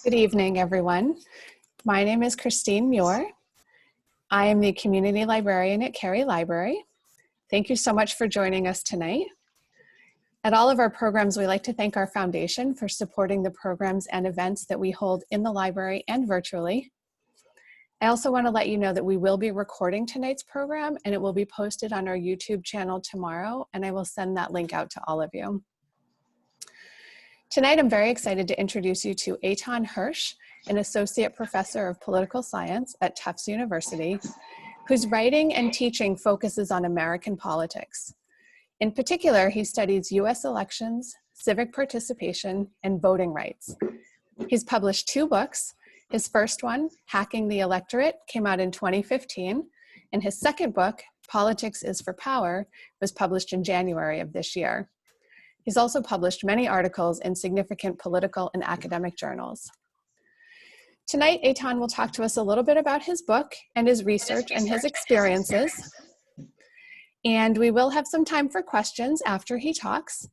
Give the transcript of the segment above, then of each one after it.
Good evening, everyone. My name is Christine Muir. I am the Community Librarian at Cary Library. Thank you so much for joining us tonight. At all of our programs, we like to thank our foundation for supporting the programs and events that we hold in the library and virtually. I also want to let you know that we will be recording tonight's program and it will be posted on our YouTube channel tomorrow, and I will send that link out to all of you. Tonight, I'm very excited to introduce you to Eitan Hersh, an associate professor of political science at Tufts University, whose writing and teaching focuses on American politics. In particular, he studies US elections, civic participation, and voting rights. He's published 2 books. His first one, Hacking the Electorate, came out in 2015, and his second book, Politics is for Power, was published in January of this year. He's also published many articles in significant political and academic journals. Tonight, Eitan will talk to us a little bit about his book and his research and his experiences. And we will have some time for questions after he talks.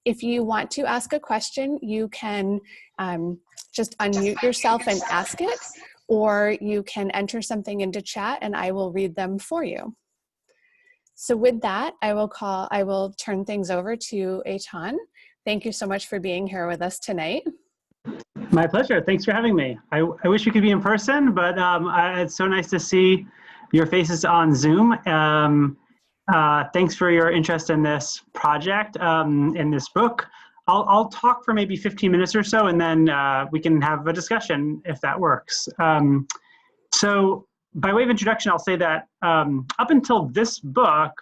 If you want to ask a question, you can just unmute yourself and ask it, or you can enter something into chat and I will read them for you. So with that, I will turn things over to Eitan. Thank you so much for being here with us tonight. My pleasure. Thanks for having me. I wish we could be in person, but it's so nice to see your faces on Zoom. Thanks for your interest in this project, in this book. I'll talk for maybe 15 minutes or so, and then we can have a discussion if that works. So by way of introduction, I'll say that up until this book,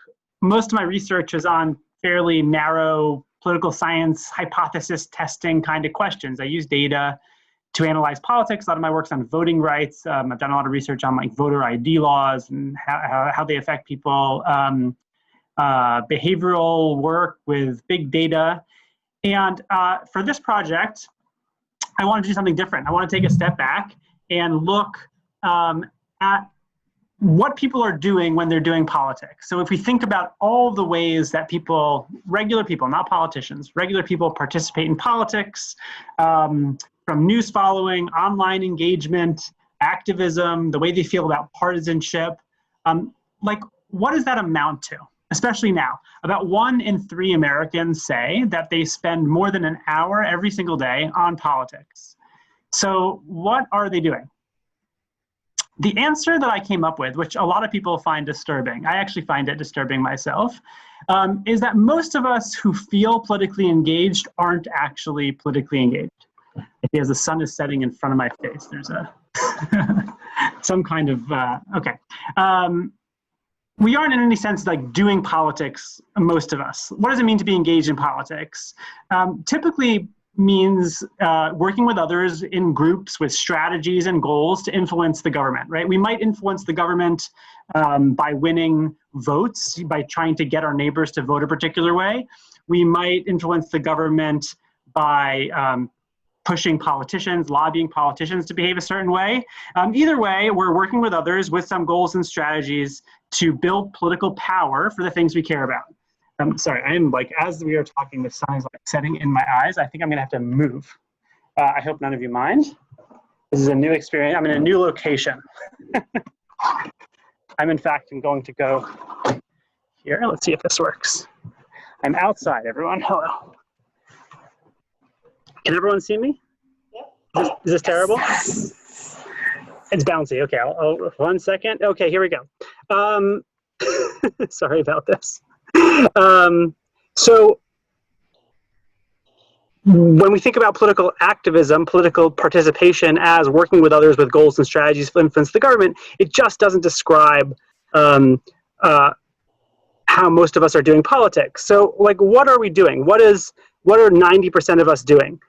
most of my research is on fairly narrow political science hypothesis testing kind of questions. I use data to analyze politics. A lot of my work's on voting rights. I've done a lot of research on like voter ID laws and how they affect people. Behavioral work with big data. And for this project, I want to do something different. I want to take a step back and look at what people are doing when they're doing politics. So if we think about all the ways that people, regular people, not politicians, regular people participate in politics, from news following, online engagement, activism, the way they feel about partisanship, like what does that amount to? Especially now, about 1 in 3 Americans say that they spend more than an hour every single day on politics. So what are they doing? The answer that I came up with, which a lot of people find disturbing, I actually find it disturbing myself, is that most of us who feel politically engaged aren't actually politically engaged. As the sun is setting in front of my face, there's a some kind of, okay. We aren't in any sense like doing politics, most of us. What does it mean to be engaged in politics? Typically means working with others in groups with strategies and goals to influence the government, right? We might influence the government by winning votes, by trying to get our neighbors to vote a particular way. We might influence the government by pushing politicians, lobbying politicians to behave a certain way. Either way, we're working with others with some goals and strategies to build political power for the things we care about. Sorry, I am like, as we are talking, the sun is like setting in my eyes. I think I'm gonna have to move. I hope none of you mind. This is a new experience. I'm in a new location. I'm in fact going to go here. Let's see if this works. I'm outside, everyone. Hello. Can everyone see me? Yep. Is this terrible? It's bouncy. Okay, I'll 1 second. Okay, here we go. Sorry about this. So when we think about political activism, political participation as working with others with goals and strategies to influence the government, it just doesn't describe how most of us are doing politics. So like, what are we doing? What are 90% of us doing?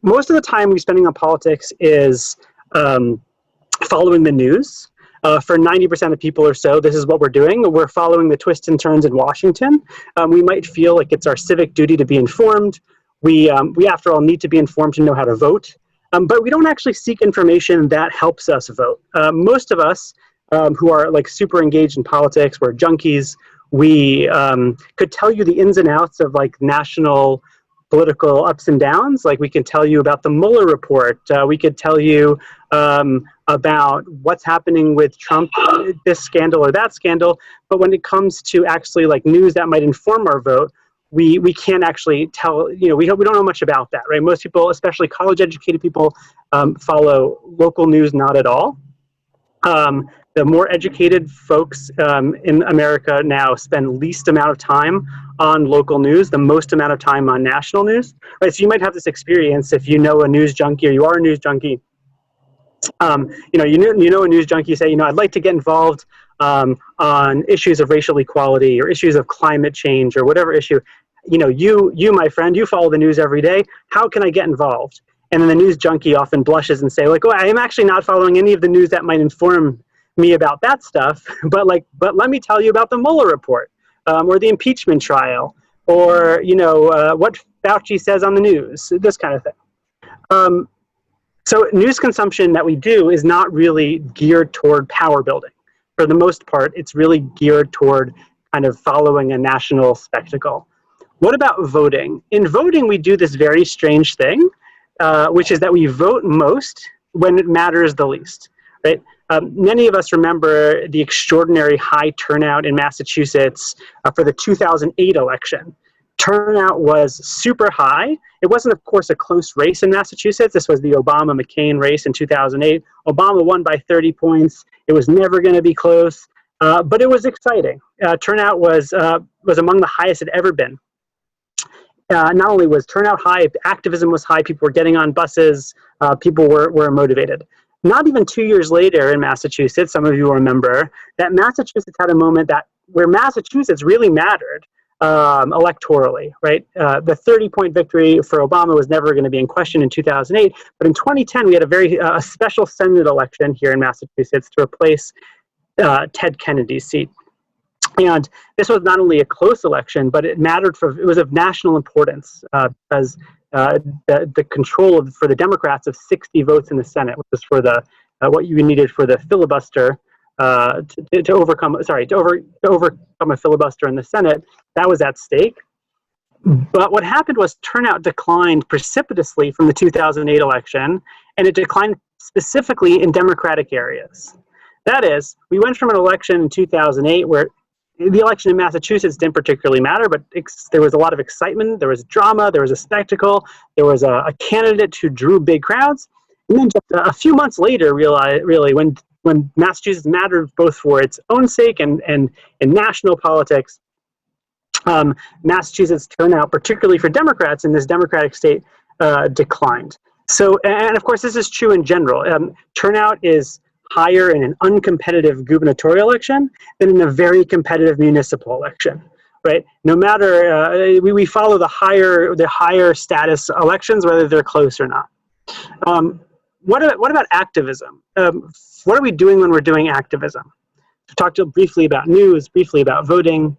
Most of the time we're spending on politics is following the news. For 90% of people or so, this is what we're doing. We're following the twists and turns in Washington. We might feel like it's our civic duty to be informed. We after all, need to be informed to know how to vote. But we don't actually seek information that helps us vote. Most of us who are like super engaged in politics, we're junkies. We could tell you the ins and outs of like national political ups and downs. Like we can tell you about the Mueller report. We could tell you about what's happening with Trump, this scandal or that scandal. But when it comes to actually like news that might inform our vote, we can't actually tell, you know, we don't know much about that, right? Most people, especially college educated people, follow local news not at all. The more educated folks in America now spend least amount of time on local news, the most amount of time on national news, right? So you might have this experience if you know a news junkie or you are a news junkie. You know a news junkie, say, you know, I'd like to get involved on issues of racial equality or issues of climate change or whatever issue. You know, you, my friend, you follow the news every day. How can I get involved? And then the news junkie often blushes and say, like, oh, I am actually not following any of the news that might inform me about that stuff, but let me tell you about the Mueller report, or the impeachment trial, or, you know, what Fauci says on the news, this kind of thing. So news consumption that we do is not really geared toward power building. For the most part, it's really geared toward kind of following a national spectacle. What about voting? In voting, we do this very strange thing, which is that we vote most when it matters the least, right? Many of us remember the extraordinary high turnout in Massachusetts for the 2008 election. Turnout was super high. It wasn't, of course, a close race in Massachusetts. This was the Obama-McCain race in 2008. Obama won by 30 points. It was never going to be close, but it was exciting. Turnout was among the highest it had ever been. Not only was turnout high, activism was high. People were getting on buses. People were motivated. Not even 2 years later in Massachusetts, some of you will remember, that Massachusetts had a moment where Massachusetts really mattered electorally, right? The 30-point victory for Obama was never going to be in question in 2008, but in 2010 we had a special Senate election here in Massachusetts to replace Ted Kennedy's seat. And this was not only a close election, but it was of national importance because the control for the Democrats of 60 votes in the Senate, which was for what you needed for the filibuster to overcome a filibuster in the Senate, that was at stake. But what happened was turnout declined precipitously from the 2008 election, and it declined specifically in Democratic areas. That is, we went from an election in 2008 where the election in Massachusetts didn't particularly matter, but there was a lot of excitement, there was drama, there was a spectacle, there was a candidate who drew big crowds. And then just a few months later, really, when Massachusetts mattered both for its own sake and national politics, Massachusetts turnout, particularly for Democrats in this Democratic state, declined. So, and of course, this is true in general. Turnout is higher in an uncompetitive gubernatorial election than in a very competitive municipal election, right? No matter, we follow the higher status elections, whether they're close or not. What about activism? What are we doing when we're doing activism? We talked briefly about news, briefly about voting.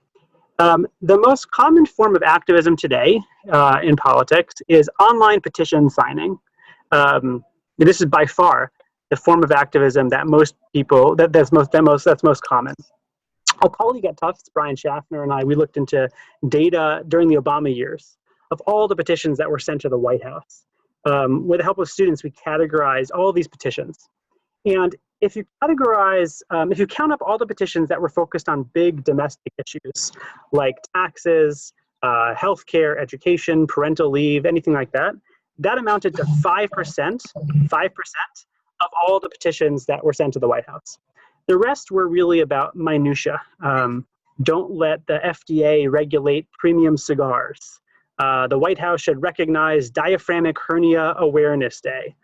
The most common form of activism today in politics is online petition signing. This is by far the form of activism that most people, that's most common. A colleague at Tufts, Brian Schaffner, and we looked into data during the Obama years of all the petitions that were sent to the White House. With the help of students, we categorized all these petitions. And if you count up all the petitions that were focused on big domestic issues like taxes, healthcare, education, parental leave, anything like that, that amounted to 5% of all the petitions that were sent to the White House. The rest were really about minutia. Don't let the FDA regulate premium cigars. The White House should recognize Diaphragmatic Hernia Awareness Day.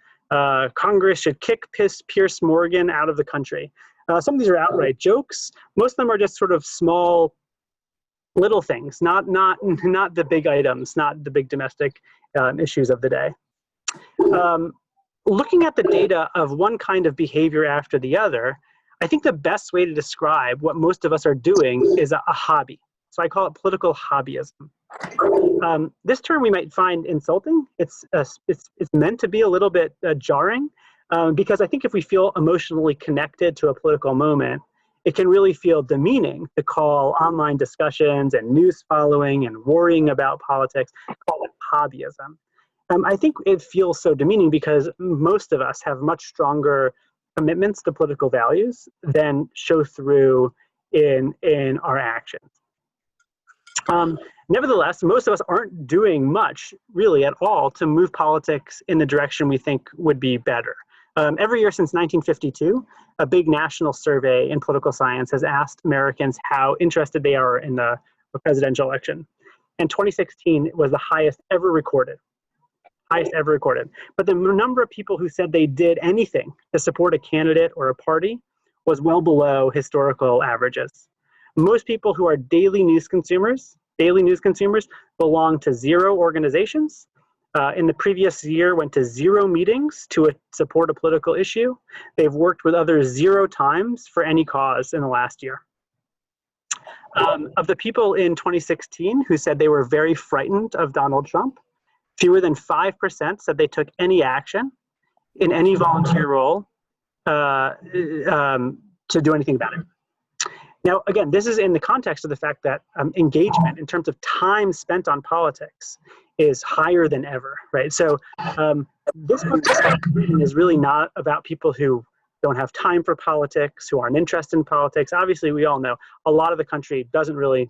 Congress should kick Pierce Morgan out of the country. Some of these are outright jokes. Most of them are just sort of small, little things, not the big items, not the big domestic issues of the day. Looking at the data of one kind of behavior after the other, I think the best way to describe what most of us are doing is a hobby. So I call it political hobbyism. This term we might find insulting. It's meant to be a little bit jarring because I think if we feel emotionally connected to a political moment, it can really feel demeaning to call online discussions and news following and worrying about politics, call it hobbyism. I think it feels so demeaning because most of us have much stronger commitments to political values than show through in our actions. Nevertheless, most of us aren't doing much, really, at all to move politics in the direction we think would be better. Every year since 1952, a big national survey in political science has asked Americans how interested they are in the presidential election. And 2016 was the highest ever recorded. But the number of people who said they did anything to support a candidate or a party was well below historical averages. Most people who are daily news consumers belong to 0 organizations. In the previous year, went to 0 meetings to support a political issue. They've worked with others 0 times for any cause in the last year. Of the people in 2016 who said they were very frightened of Donald Trump, fewer than 5% said they took any action in any volunteer role to do anything about it. Now, again, this is in the context of the fact that engagement in terms of time spent on politics is higher than ever, right? So this book is really not about people who don't have time for politics, who aren't interested in politics. Obviously, we all know a lot of the country doesn't really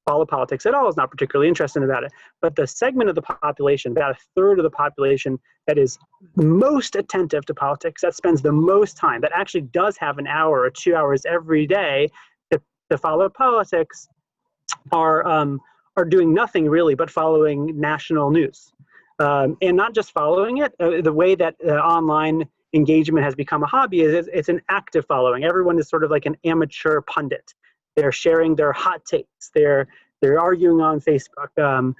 follow politics at all, is not particularly interested about it. But the segment of the population, about 1/3 of the population that is most attentive to politics, that spends the most time, that actually does have an hour or 2 hours every day to follow politics, are doing nothing really but following national news. And not just following it, the way that online engagement has become a hobby is it's an active following. Everyone is sort of like an amateur pundit. They're sharing their hot takes. They're arguing on Facebook.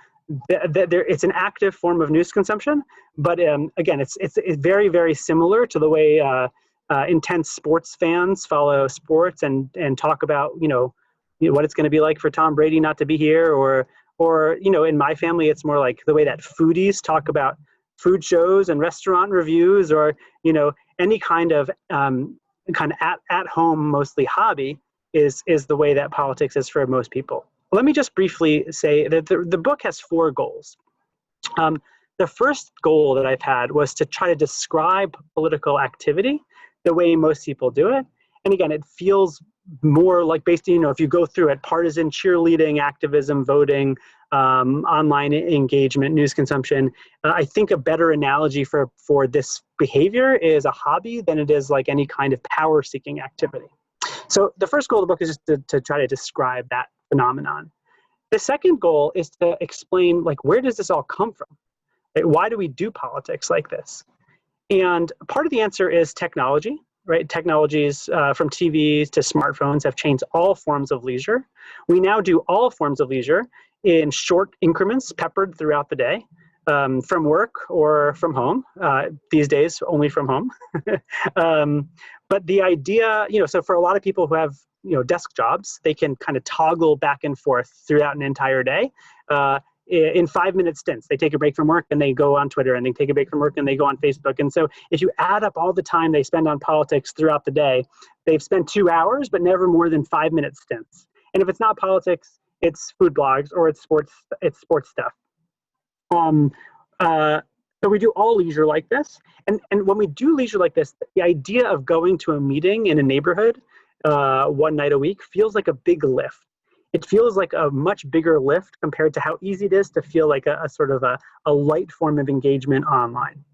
It's an active form of news consumption, but again, it's very, very similar to the way intense sports fans follow sports and talk about what it's going to be like for Tom Brady not to be here, or in my family it's more like the way that foodies talk about food shows and restaurant reviews, or any kind of at home mostly hobby is the way that politics is for most people. Let me just briefly say that the book has 4 goals. The first goal that I've had was to try to describe political activity the way most people do it. And again, it feels more like if you go through it, partisan cheerleading, activism, voting, online engagement, news consumption. I think a better analogy for this behavior is a hobby than it is like any kind of power-seeking activity. So the first goal of the book is just to try to describe that phenomenon. The second goal is to explain, where does this all come from? Right? Why do we do politics like this? And part of the answer is technology, right? Technologies from TVs to smartphones have changed all forms of leisure. We now do all forms of leisure in short increments peppered throughout the day, from work or from home. These days, only from home. But the idea, so for a lot of people who have, desk jobs, they can kind of toggle back and forth throughout an entire day. In 5-minute stints, they take a break from work and they go on Twitter, and they take a break from work and they go on Facebook. And so if you add up all the time they spend on politics throughout the day, they've spent 2 hours, but never more than 5-minute stints. And if it's not politics, it's food blogs or it's sports stuff. So we do all leisure like this. And when we do leisure like this, the idea of going to a meeting in a neighborhood 1 night a week feels like a big lift. It feels like a much bigger lift compared to how easy it is to feel like a sort of a light form of engagement online.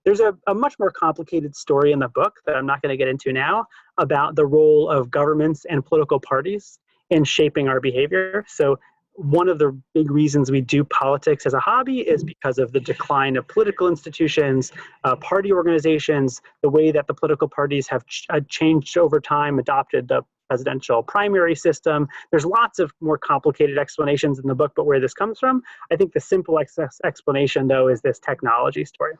There's a much more complicated story in the book that I'm not going to get into now about the role of governments and political parties in shaping our behavior. So one of the big reasons we do politics as a hobby is because of the decline of political institutions, party organizations, the way that the political parties have changed over time, adopted the presidential primary system. There's lots of more complicated explanations in the book, but where this comes from, I think the simple explanation, though, is this technology story.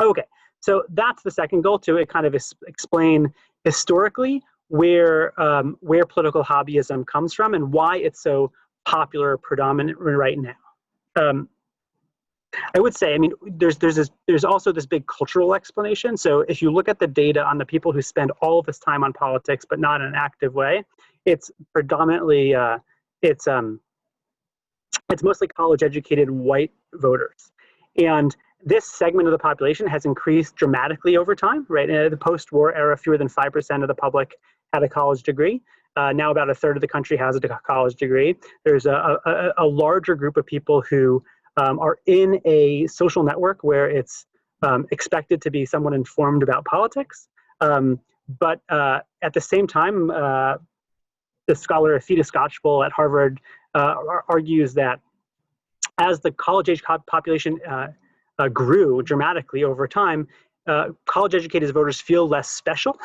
Okay, so that's the second goal, to kind of explain historically where political hobbyism comes from and why it's so popular, predominant right now. I would say, there's also this big cultural explanation. So if you look at the data on the people who spend all of this time on politics, but not in an active way, it's predominantly, it's it's mostly college-educated white voters. And this segment of the population has increased dramatically over time, right? In the post-war era, fewer than 5% of the public had a college degree. Now about a third of the country has a college degree. There's a larger group of people who are in a social network where it's expected to be somewhat informed about politics. But at the same time, the scholar Theda Skocpol at Harvard argues that as the college-age population grew dramatically over time, college-educated voters feel less special.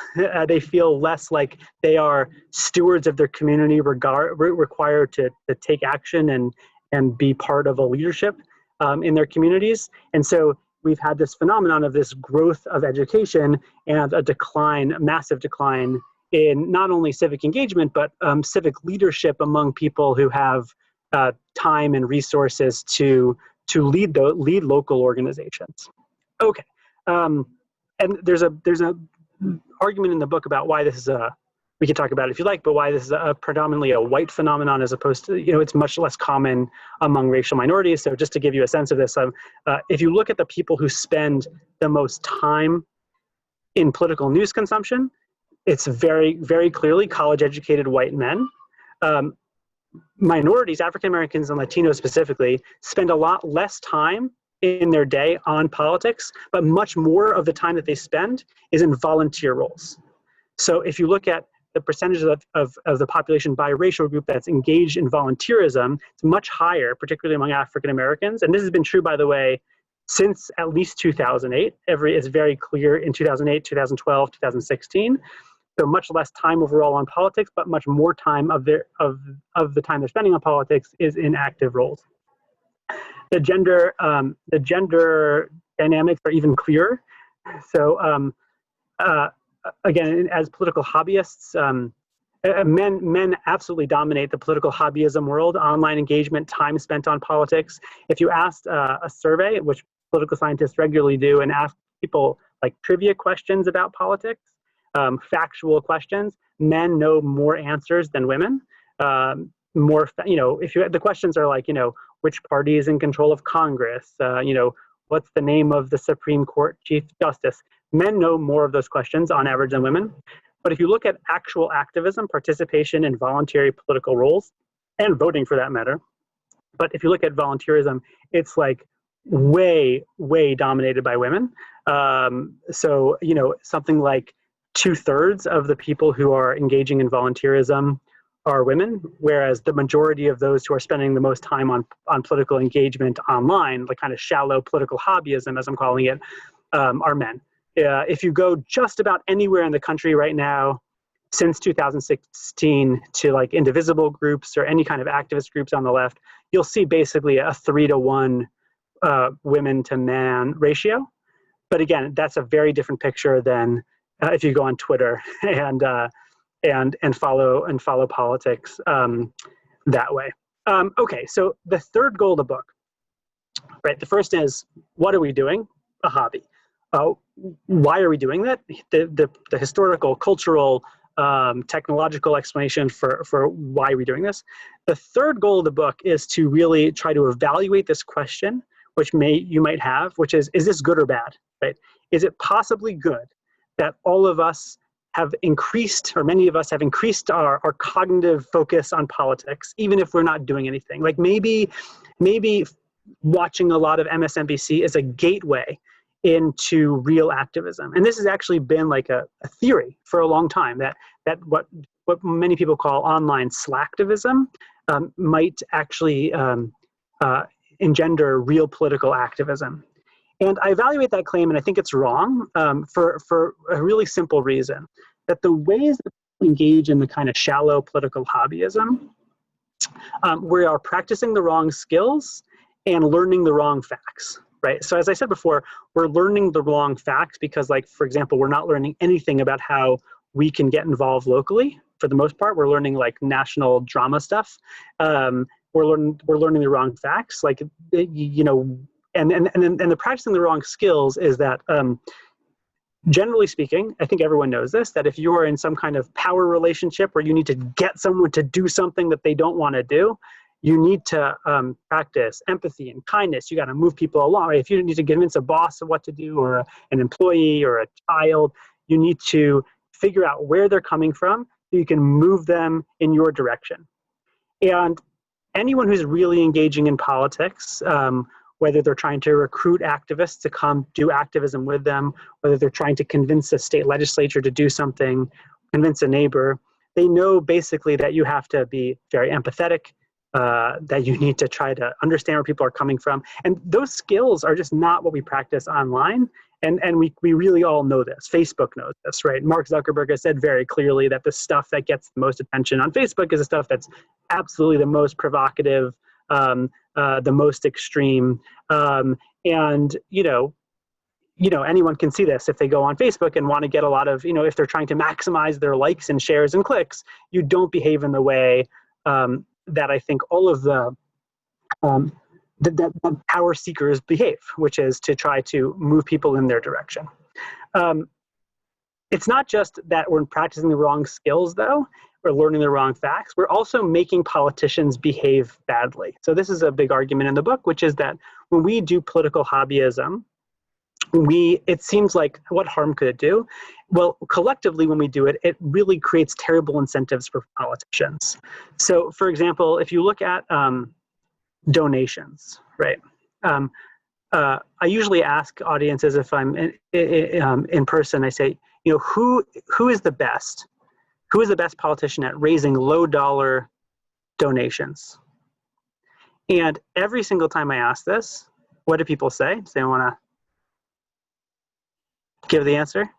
They feel less like they are stewards of their community, required to take action and be part of a leadership in their communities. And so we've had this phenomenon of this growth of education and a decline, a massive decline in not only civic engagement, but civic leadership among people who have time and resources to lead local organizations. Okay, and there's a argument in the book about why this is we can talk about it if you like, but why this is predominantly a white phenomenon as opposed to, it's much less common among racial minorities. So just to give you a sense of this, if you look at the people who spend the most time in political news consumption, it's very, very clearly college-educated white men. Minorities, African Americans and Latinos specifically, spend a lot less time in their day on politics, but much more of the time that they spend is in volunteer roles. So if you look at the percentage of the population by racial group that's engaged in volunteerism, it's much higher, particularly among African Americans. And this has been true, by the way, since at least 2008. It's very clear in 2008, 2012, 2016. So much less time overall on politics, but much more time of the time they're spending on politics is in active roles. The gender dynamics are even clearer. So again, as political hobbyists, men absolutely dominate the political hobbyism world. Online engagement, time spent on politics. If you asked a survey, which political scientists regularly do, and ask people like trivia questions about politics, factual questions, men know more answers than women. The questions are like, which party is in control of Congress? What's the name of the Supreme Court Chief Justice? Men know more of those questions on average than women. But if you look at actual activism, participation in voluntary political roles, and voting for that matter, but if you look at volunteerism, it's like way, way dominated by women. So, something like 2/3 of the people who are engaging in volunteerism are women, whereas the majority of those who are spending the most time on political engagement online, like kind of shallow political hobbyism, as I'm calling it, are men. If you go just about anywhere in the country right now, since 2016, to like indivisible groups or any kind of activist groups on the left, you'll see basically a 3-to-1 women to man ratio. But again, that's a very different picture than if you go on Twitter and follow politics that way. Okay, so the third goal of the book, right? The first is, what are we doing? A hobby. Why are we doing that? The historical, cultural, technological explanation for why we're doing this. The third goal of the book is to really try to evaluate this question, which you might have, which is this good or bad, right? Is it possibly good that all of us have increased, or many of us have increased our cognitive focus on politics, even if we're not doing anything? Like maybe watching a lot of MSNBC is a gateway into real activism. And this has actually been like a theory for a long time, that what many people call online slacktivism might actually engender real political activism. And I evaluate that claim, and I think it's wrong for a really simple reason, that the ways that people engage in the kind of shallow political hobbyism, we are practicing the wrong skills and learning the wrong facts, right? So as I said before, we're learning the wrong facts because, like, for example, we're not learning anything about how we can get involved locally. For the most part, we're learning like national drama stuff. We're learning the wrong facts, like, and the practicing the wrong skills is that, generally speaking, I think everyone knows this, that if you are in some kind of power relationship where you need to get someone to do something that they don't want to do, You need to practice empathy and kindness. You got to move people along. Right? If you need to convince a boss of what to do, or an employee or a child, you need to figure out where they're coming from so you can move them in your direction. And anyone who's really engaging in politics, whether they're trying to recruit activists to come do activism with them, whether they're trying to convince a state legislature to do something, convince a neighbor, they know basically that you have to be very empathetic, that you need to try to understand where people are coming from. And those skills are just not what we practice online. And we really all know this. Facebook knows this, right? Mark Zuckerberg has said very clearly that the stuff that gets the most attention on Facebook is the stuff that's absolutely the most provocative, the most extreme. And, anyone can see this if they go on Facebook and want to get a lot of, if they're trying to maximize their likes and shares and clicks, you don't behave in the way that I think all of the power seekers behave, which is to try to move people in their direction. It's not just that we're practicing the wrong skills, though. We're learning the wrong facts. We're also making politicians behave badly. So this is a big argument in the book, which is that when we do political hobbyism, it seems like, what harm could it do? Well, collectively, when we do it, it really creates terrible incentives for politicians. So, for example, if you look at donations, right? I usually ask audiences, if I'm in person, I say, who is the best? Who is the best politician at raising low-dollar donations? And every single time I ask this, what do people say? Does anyone want to give the answer?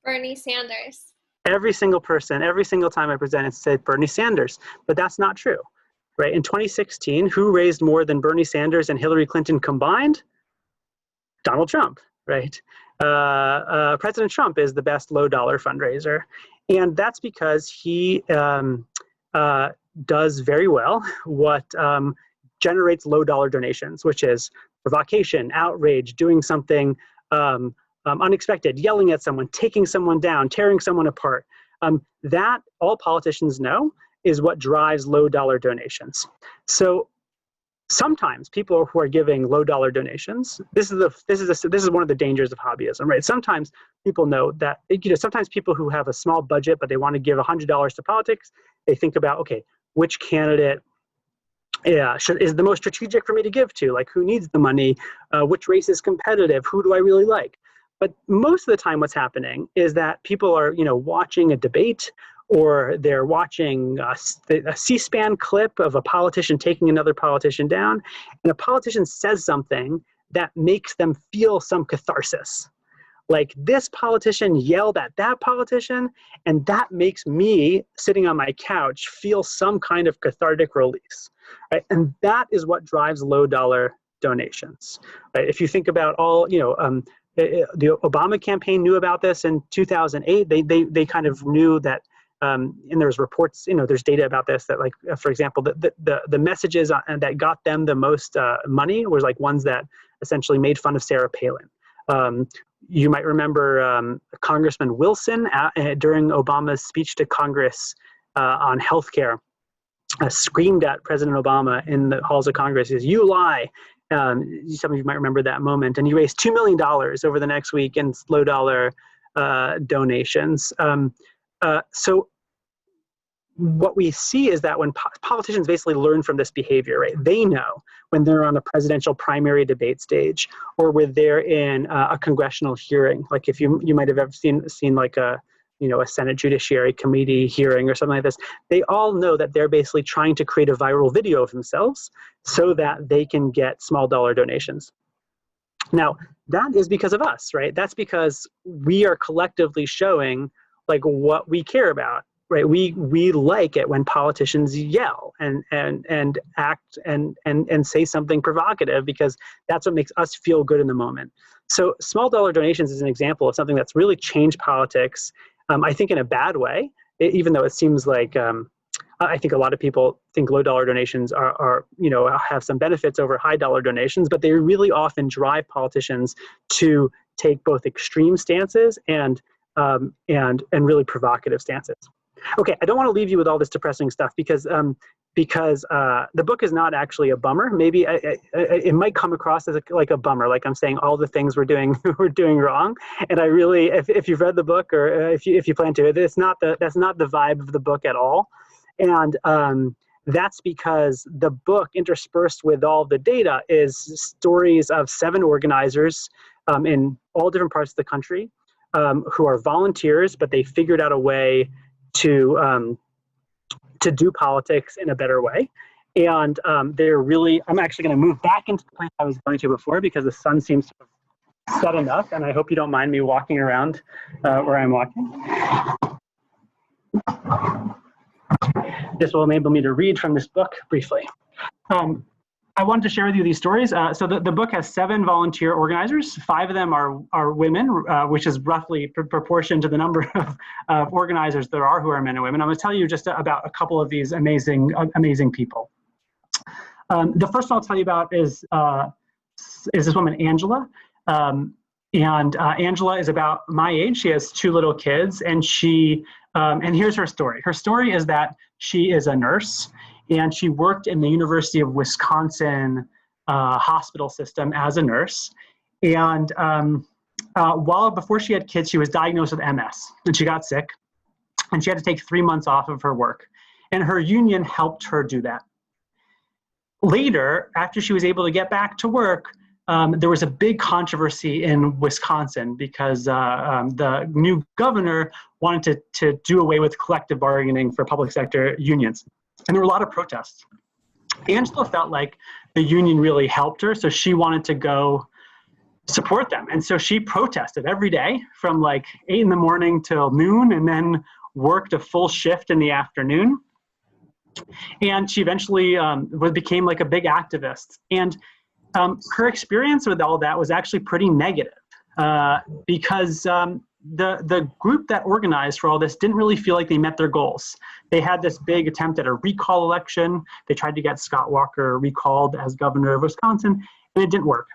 Bernie Sanders. Every single person, every single time I present it, said Bernie Sanders. But that's not true, right? In 2016, who raised more than Bernie Sanders and Hillary Clinton combined? Donald Trump, right? President Trump is the best low-dollar fundraiser. And that's because he does very well what generates low-dollar donations, which is provocation, outrage, doing something unexpected, yelling at someone, taking someone down, tearing someone apart. That, all politicians know, is what drives low-dollar donations. So sometimes people who are giving low-dollar donations, this is one of the dangers of hobbyism, right? Sometimes people know that, sometimes people who have a small budget but they want to give $100 to politics, they think about, okay, which candidate is the most strategic for me to give to? Like, who needs the money? Which race is competitive? Who do I really like? But most of the time what's happening is that people are, watching a debate, or they're watching a C-SPAN clip of a politician taking another politician down, and a politician says something that makes them feel some catharsis. Like, this politician yelled at that politician, and that makes me, sitting on my couch, feel some kind of cathartic release, right? And that is what drives low-dollar donations, right? If you think about all, the Obama campaign knew about this in 2008. They kind of knew that, and there's reports, there's data about this, that, like, for example, the messages that got them the most money was like ones that essentially made fun of Sarah Palin. You might remember Congressman Wilson during Obama's speech to Congress on healthcare screamed at President Obama in the halls of Congress, "Is you lie." Some of you might remember that moment. And he raised $2 million over the next week in low-dollar donations. So what we see is that when politicians basically learn from this behavior, right? They know when they're on a presidential primary debate stage, or when they're in a congressional hearing. Like, if you might have ever seen like a Senate Judiciary Committee hearing or something like this, they all know that they're basically trying to create a viral video of themselves so that they can get small-dollar donations. Now, that is because of us, right? That's because we are collectively showing, like, what we care about, right? We like it when politicians yell and act and say something provocative, because that's what makes us feel good in the moment. So small-dollar donations is an example of something that's really changed politics, I think in a bad way, even though it seems like, I think a lot of people think low-dollar donations are have some benefits over high-dollar donations, but they really often drive politicians to take both extreme stances and really provocative stances. Okay, I don't want to leave you with all this depressing stuff, because because the book is not actually a bummer. Maybe it might come across as like a bummer, like I'm saying all the things we're doing wrong. And I really, if you've read the book, or if you plan to, that's not the vibe of the book at all. And that's because the book, interspersed with all the data, is stories of 7 organizers in all different parts of the country who are volunteers, but they figured out a way to do politics in a better way. And they're really, I'm actually going to move back into the place I was going to before, because the sun seems to have set enough, and I hope you don't mind me walking around where I'm walking. This will enable me to read from this book briefly. I wanted to share with you these stories. So the book has 7 volunteer organizers. 5 of them are women, which is roughly proportion to the number of organizers there are who are men and women. I'm going to tell you just about a couple of these amazing people. The first one I'll tell you about is this woman, Angela. Angela is about my age. She has 2 little kids, and and here's her story. Her story is that she is a nurse, and she worked in the University of Wisconsin hospital system as a nurse. And before she had kids, she was diagnosed with MS, and she got sick, and she had to take 3 months off of her work. And her union helped her do that. Later, after she was able to get back to work, there was a big controversy in Wisconsin because the new governor wanted to do away with collective bargaining for public sector unions. And there were a lot of protests. Angela felt like the union really helped her, so she wanted to go support them. And so she protested every day from like 8 in the morning till noon, and then worked a full shift in the afternoon. And she eventually became like a big activist. And her experience with all that was actually pretty negative because the group that organized for all this didn't really feel like they met their goals. They had this big attempt at a recall election. They tried to get Scott Walker recalled as governor of Wisconsin, and it didn't work.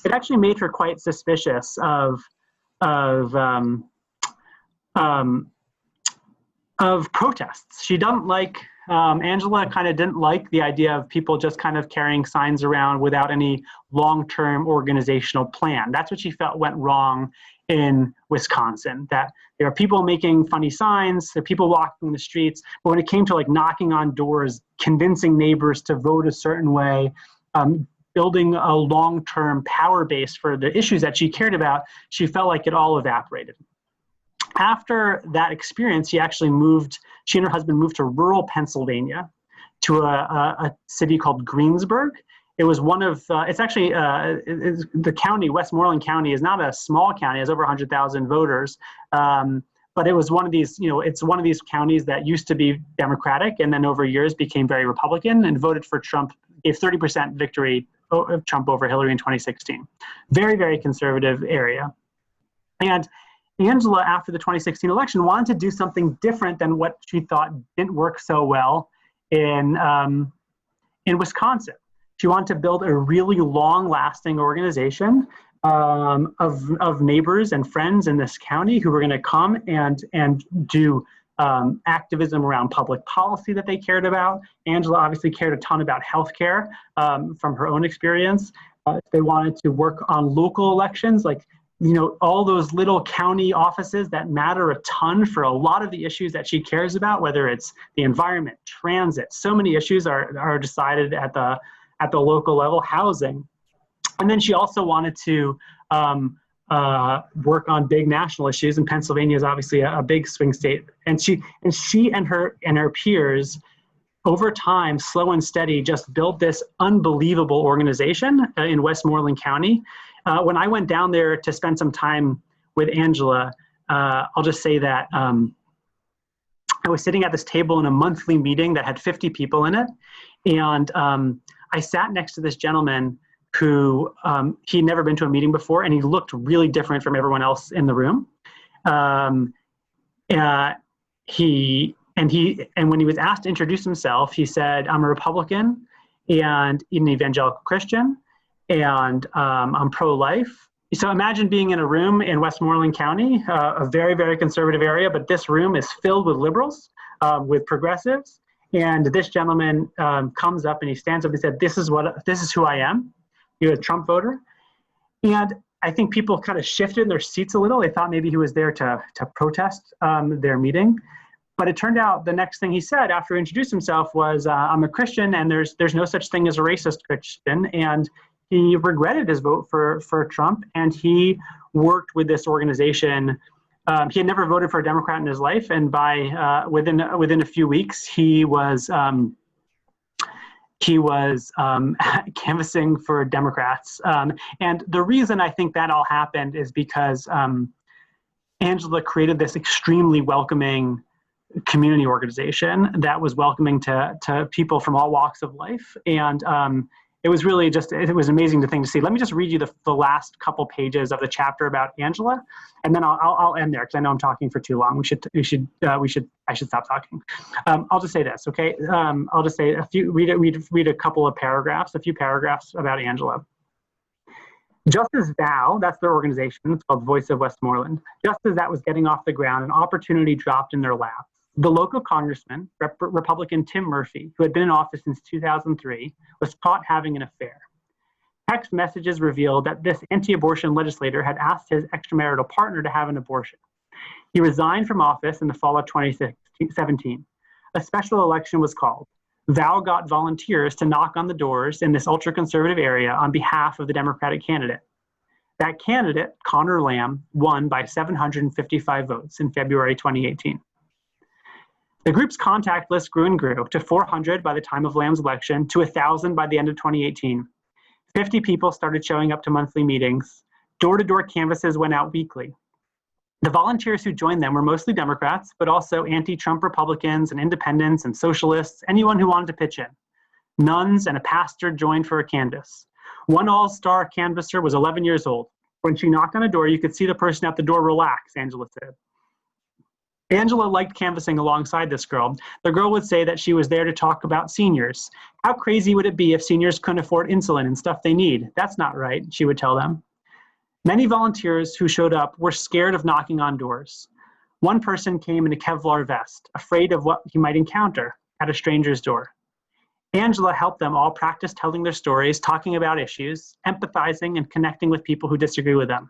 It actually made her quite suspicious of protests. She doesn't like, Angela kind of didn't like the idea of people just kind of carrying signs around without any long-term organizational plan. That's what she felt went wrong in Wisconsin, that there are people making funny signs, there are people walking the streets, but when it came to like knocking on doors, convincing neighbors to vote a certain way, building a long-term power base for the issues that she cared about, she felt like it all evaporated. After that experience, she and her husband moved to rural Pennsylvania, to a city called Greensburg. It was one of, the county, Westmoreland County, is not a small county, it has over 100,000 voters. But it was one of these, it's one of these counties that used to be Democratic and then over years became very Republican and voted for Trump, gave 30% victory of Trump over Hillary in 2016. Very, very conservative area. And Angela, after the 2016 election, wanted to do something different than what she thought didn't work so well in Wisconsin. She wanted to build a really long-lasting organization of neighbors and friends in this county who were going to come and do activism around public policy that they cared about. Angela obviously cared a ton about healthcare from her own experience. They wanted to work on local elections, like all those little county offices that matter a ton for a lot of the issues that she cares about, whether it's the environment, transit. So many issues are decided at the local level, housing. And then she also wanted to work on big national issues, and Pennsylvania is obviously a big swing state. And she and her peers, over time, slow and steady, just built this unbelievable organization in Westmoreland County. When I went down there to spend some time with Angela, I'll just say that I was sitting at this table in a monthly meeting that had 50 people in it. And I sat next to this gentleman who he'd never been to a meeting before, and he looked really different from everyone else in the room. And when he was asked to introduce himself, he said, "I'm a Republican and an evangelical Christian, and I'm pro-life." So imagine being in a room in Westmoreland County, a very, very conservative area, but this room is filled with liberals, with progressives, And this gentleman comes up and he stands up and said, this is who I am. You're a Trump voter. And I think people kind of shifted in their seats a little. They thought maybe he was there to protest their meeting. But it turned out the next thing he said after he introduced himself was, I'm a Christian and there's no such thing as a racist Christian. And he regretted his vote for Trump, and he worked with this organization. He had never voted for a Democrat in his life, and by within a few weeks, he was canvassing for Democrats. And the reason I think that all happened is because Angela created this extremely welcoming community organization that was welcoming to people from all walks of life. And it was really it was an amazing thing to see. Let me just read you the last couple pages of the chapter about Angela, and then I'll end there because I know I'm talking for too long. I should stop talking. I'll just say this, okay? I'll just say read a couple of paragraphs, a few paragraphs about Angela. Just as VOW, that's their organization, it's called Voice of Westmoreland, just as that was getting off the ground, an opportunity dropped in their laps. The local congressman, Republican Tim Murphy, who had been in office since 2003, was caught having an affair. Text messages revealed that this anti-abortion legislator had asked his extramarital partner to have an abortion. He resigned from office in the fall of 2017. A special election was called. VOW got volunteers to knock on the doors in this ultra-conservative area on behalf of the Democratic candidate. That candidate, Connor Lamb, won by 755 votes in February 2018. The group's contact list grew and grew to 400 by the time of Lamb's election, to 1,000 by the end of 2018. 50 people started showing up to monthly meetings. Door-to-door canvasses went out weekly. The volunteers who joined them were mostly Democrats, but also anti-Trump Republicans and independents and socialists, anyone who wanted to pitch in. Nuns and a pastor joined for a canvass. One all-star canvasser was 11 years old. When she knocked on a door, you could see the person at the door relax, Angela said. Angela liked canvassing alongside this girl. The girl would say that she was there to talk about seniors. How crazy would it be if seniors couldn't afford insulin and stuff they need? That's not right, she would tell them. Many volunteers who showed up were scared of knocking on doors. One person came in a Kevlar vest, afraid of what he might encounter at a stranger's door. Angela helped them all practice telling their stories, talking about issues, empathizing, and connecting with people who disagree with them.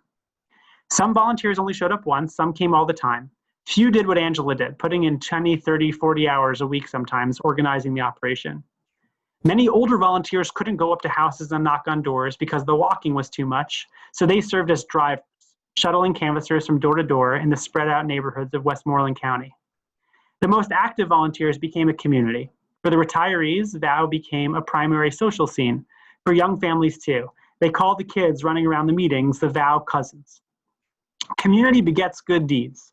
Some volunteers only showed up once, some came all the time. Few did what Angela did, putting in 20, 30, 40 hours a week sometimes, organizing the operation. Many older volunteers couldn't go up to houses and knock on doors because the walking was too much, so they served as drivers, shuttling canvassers from door to door in the spread out neighborhoods of Westmoreland County. The most active volunteers became a community. For the retirees, VOW became a primary social scene. For young families too. They called the kids running around the meetings the VOW cousins. Community begets good deeds.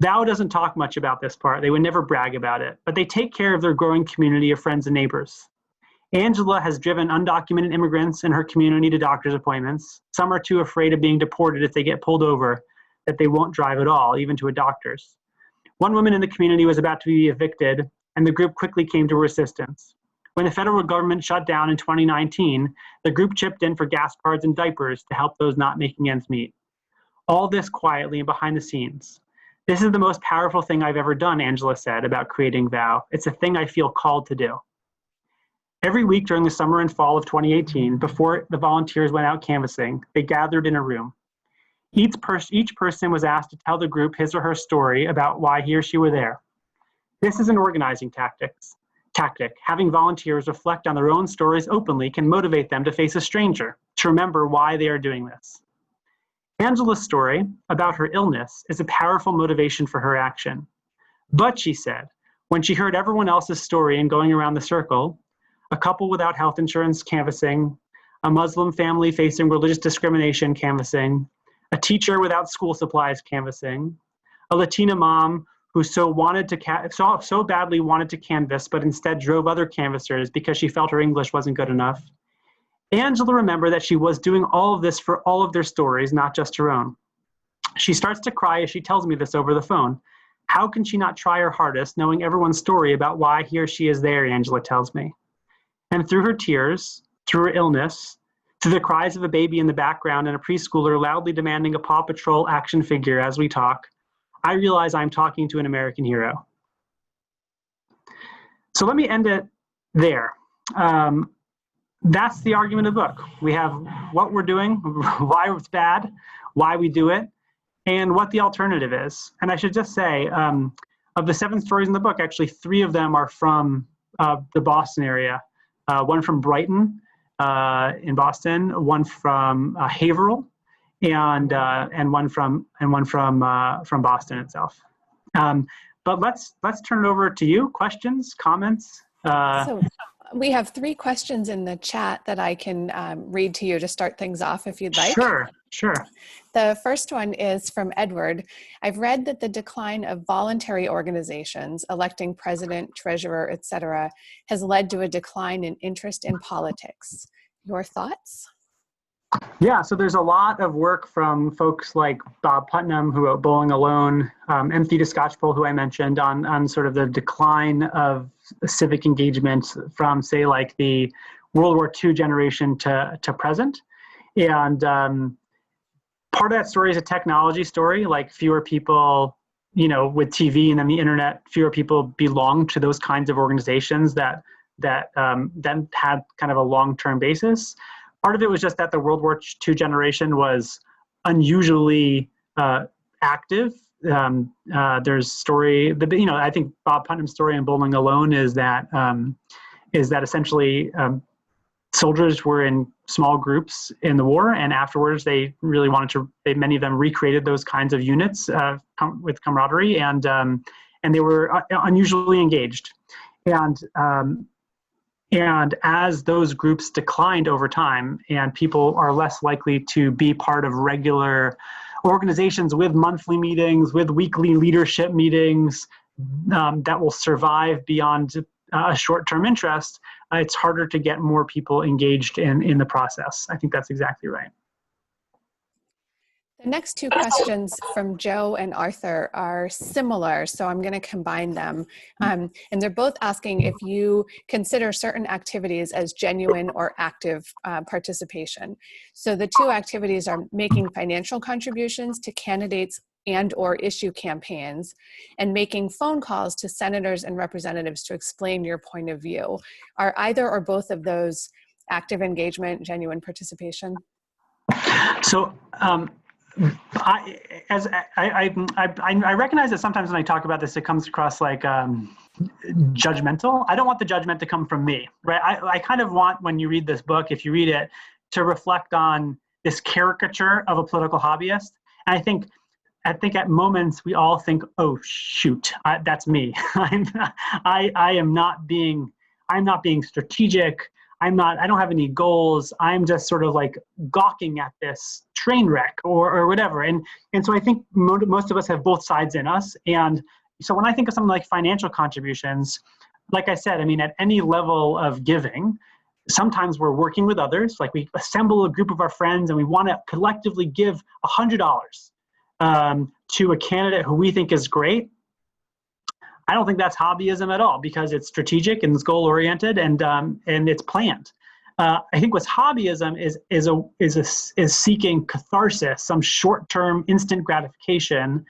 VOW doesn't talk much about this part. They would never brag about it, but they take care of their growing community of friends and neighbors. Angela has driven undocumented immigrants in her community to doctor's appointments. Some are too afraid of being deported if they get pulled over that they won't drive at all, even to a doctor's. One woman in the community was about to be evicted, and the group quickly came to her assistance. When the federal government shut down in 2019, the group chipped in for gas cards and diapers to help those not making ends meet. All this quietly and behind the scenes. This is the most powerful thing I've ever done, Angela said about creating VOW. It's a thing I feel called to do. Every week during the summer and fall of 2018, before the volunteers went out canvassing, they gathered in a room. Each person was asked to tell the group his or her story about why he or she were there. This is an organizing tactic. Having volunteers reflect on their own stories openly can motivate them to face a stranger, to remember why they are doing this. Angela's story about her illness is a powerful motivation for her action. But, she said, when she heard everyone else's story and going around the circle, a couple without health insurance canvassing, a Muslim family facing religious discrimination canvassing, a teacher without school supplies canvassing, a Latina mom who so badly wanted to canvass but instead drove other canvassers because she felt her English wasn't good enough. Angela remembered that she was doing all of this for all of their stories, not just her own. She starts to cry as she tells me this over the phone. How can she not try her hardest knowing everyone's story about why he or she is there, Angela tells me. And through her tears, through her illness, through the cries of a baby in the background and a preschooler loudly demanding a Paw Patrol action figure as we talk, I realize I'm talking to an American hero. So let me end it there. That's the argument of the book. We have what we're doing, why it's bad, why we do it, and what the alternative is. And I should just say, of the 7 stories in the book, actually 3 of them are from the Boston area. One from Brighton in Boston, one from Haverhill, and one from Boston itself. But let's turn it over to you. Questions, comments? So we have 3 questions in the chat that I can read to you to start things off if you'd like. Sure. The first one is from Edward. I've read that the decline of voluntary organizations, electing president, treasurer, etc., has led to a decline in interest in politics. Your thoughts? Yeah, so there's a lot of work from folks like Bob Putnam, who wrote Bowling Alone, M. Theda Skocpol, who I mentioned, on sort of the decline of civic engagement from, say, like the World War II generation to present. And part of that story is a technology story, like fewer people, with TV and then the internet, fewer people belong to those kinds of organizations that then had kind of a long-term basis. Part of it was just that the World War II generation was unusually active. There's story, I think Bob Putnam's story in Bowling Alone is that essentially soldiers were in small groups in the war, and afterwards they really many of them recreated those kinds of units with camaraderie, and they were unusually engaged. And as those groups declined over time and people are less likely to be part of regular organizations with monthly meetings, with weekly leadership meetings that will survive beyond a short-term interest, it's harder to get more people engaged in the process. I think that's exactly right. The next 2 questions from Joe and Arthur are similar, so I'm going to combine them. And they're both asking if you consider certain activities as genuine or active participation. So the 2 activities are making financial contributions to candidates and or issue campaigns, and making phone calls to senators and representatives to explain your point of view. Are either or both of those active engagement, genuine participation? So, I recognize that sometimes when I talk about this, it comes across like judgmental. I don't want the judgment to come from me, right? I kind of want, when you read this book, if you read it, to reflect on this caricature of a political hobbyist. And I think at moments we all think, oh shoot, that's me. I'm not being strategic. I don't have any goals. I'm just sort of like gawking at this train wreck or whatever. And so I think most of us have both sides in us. And so when I think of something like financial contributions, like I said, I mean, at any level of giving, sometimes we're working with others, like we assemble a group of our friends and we want to collectively give $100 to a candidate who we think is great. I don't think that's hobbyism at all, because it's strategic and it's goal-oriented and it's planned. I think what's hobbyism is seeking catharsis, some short-term instant gratification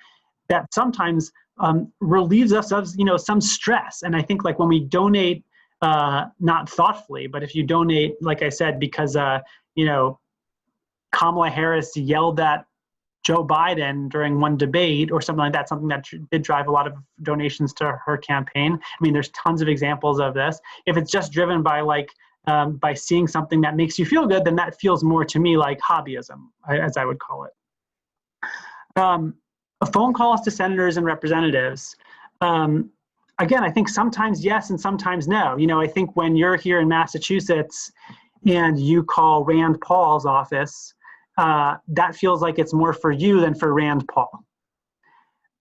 that sometimes relieves us of some stress. And I think like when we donate, not thoughtfully, but if you donate, like I said, because Kamala Harris yelled at Joe Biden during one debate or something like that, something that did drive a lot of donations to her campaign. I mean, there's tons of examples of this. If it's just driven by by seeing something that makes you feel good, then that feels more to me like hobbyism, as I would call it. Phone calls to senators and representatives. Again, I think sometimes yes and sometimes no. I think when you're here in Massachusetts and you call Rand Paul's office, that feels like it's more for you than for Rand Paul.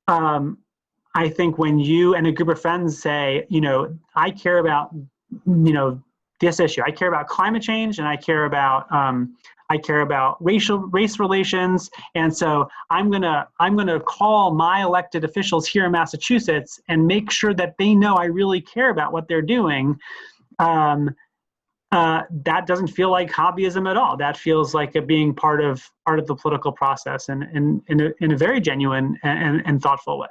I think when you and a group of friends say, I care about, this issue, I care about climate change, and I care about race relations, and so I'm gonna call my elected officials here in Massachusetts and make sure that they know I really care about what they're doing. That doesn't feel like hobbyism at all. That feels like it being part of the political process, and in a very genuine and thoughtful way.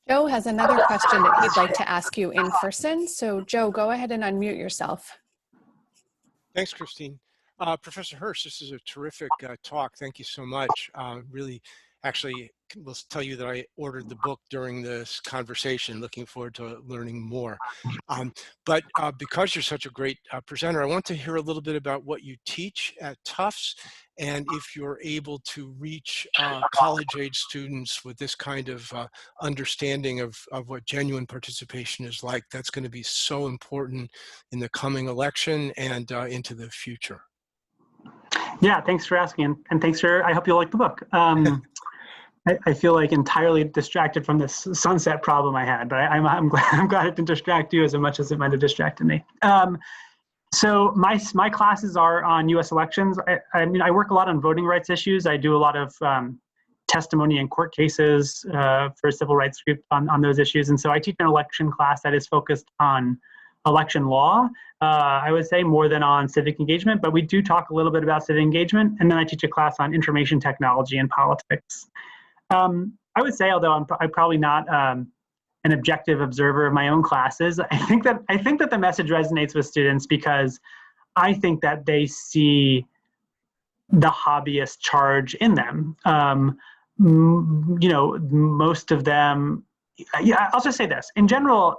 Joe has another question that he'd like to ask you in person. So Joe, go ahead and unmute yourself. Thanks, Christine. Professor Hirsch, this is a terrific talk. Thank you so much. Really, actually, will tell you that I ordered the book during this conversation. Looking forward to learning more. But because you're such a great presenter, I want to hear a little bit about what you teach at Tufts, and if you're able to reach college-age students with this kind of understanding of what genuine participation is like. That's going to be so important in the coming election and into the future. Yeah, thanks for asking, and thanks for, I hope you like the book. I feel like entirely distracted from this sunset problem I had, but I'm glad it didn't distract you as much as it might have distracted me. So my classes are on U.S. elections. I mean, I work a lot on voting rights issues. I do a lot of testimony in court cases for a civil rights group on those issues. And so I teach an election class that is focused on election law, I would say, more than on civic engagement, but we do talk a little bit about civic engagement. And then I teach a class on information technology and politics. I would say, although I'm probably not an objective observer of my own classes, I think that the message resonates with students because I think that they see the hobbyist charge in them. You know, most of them, yeah, I'll just say this. In general,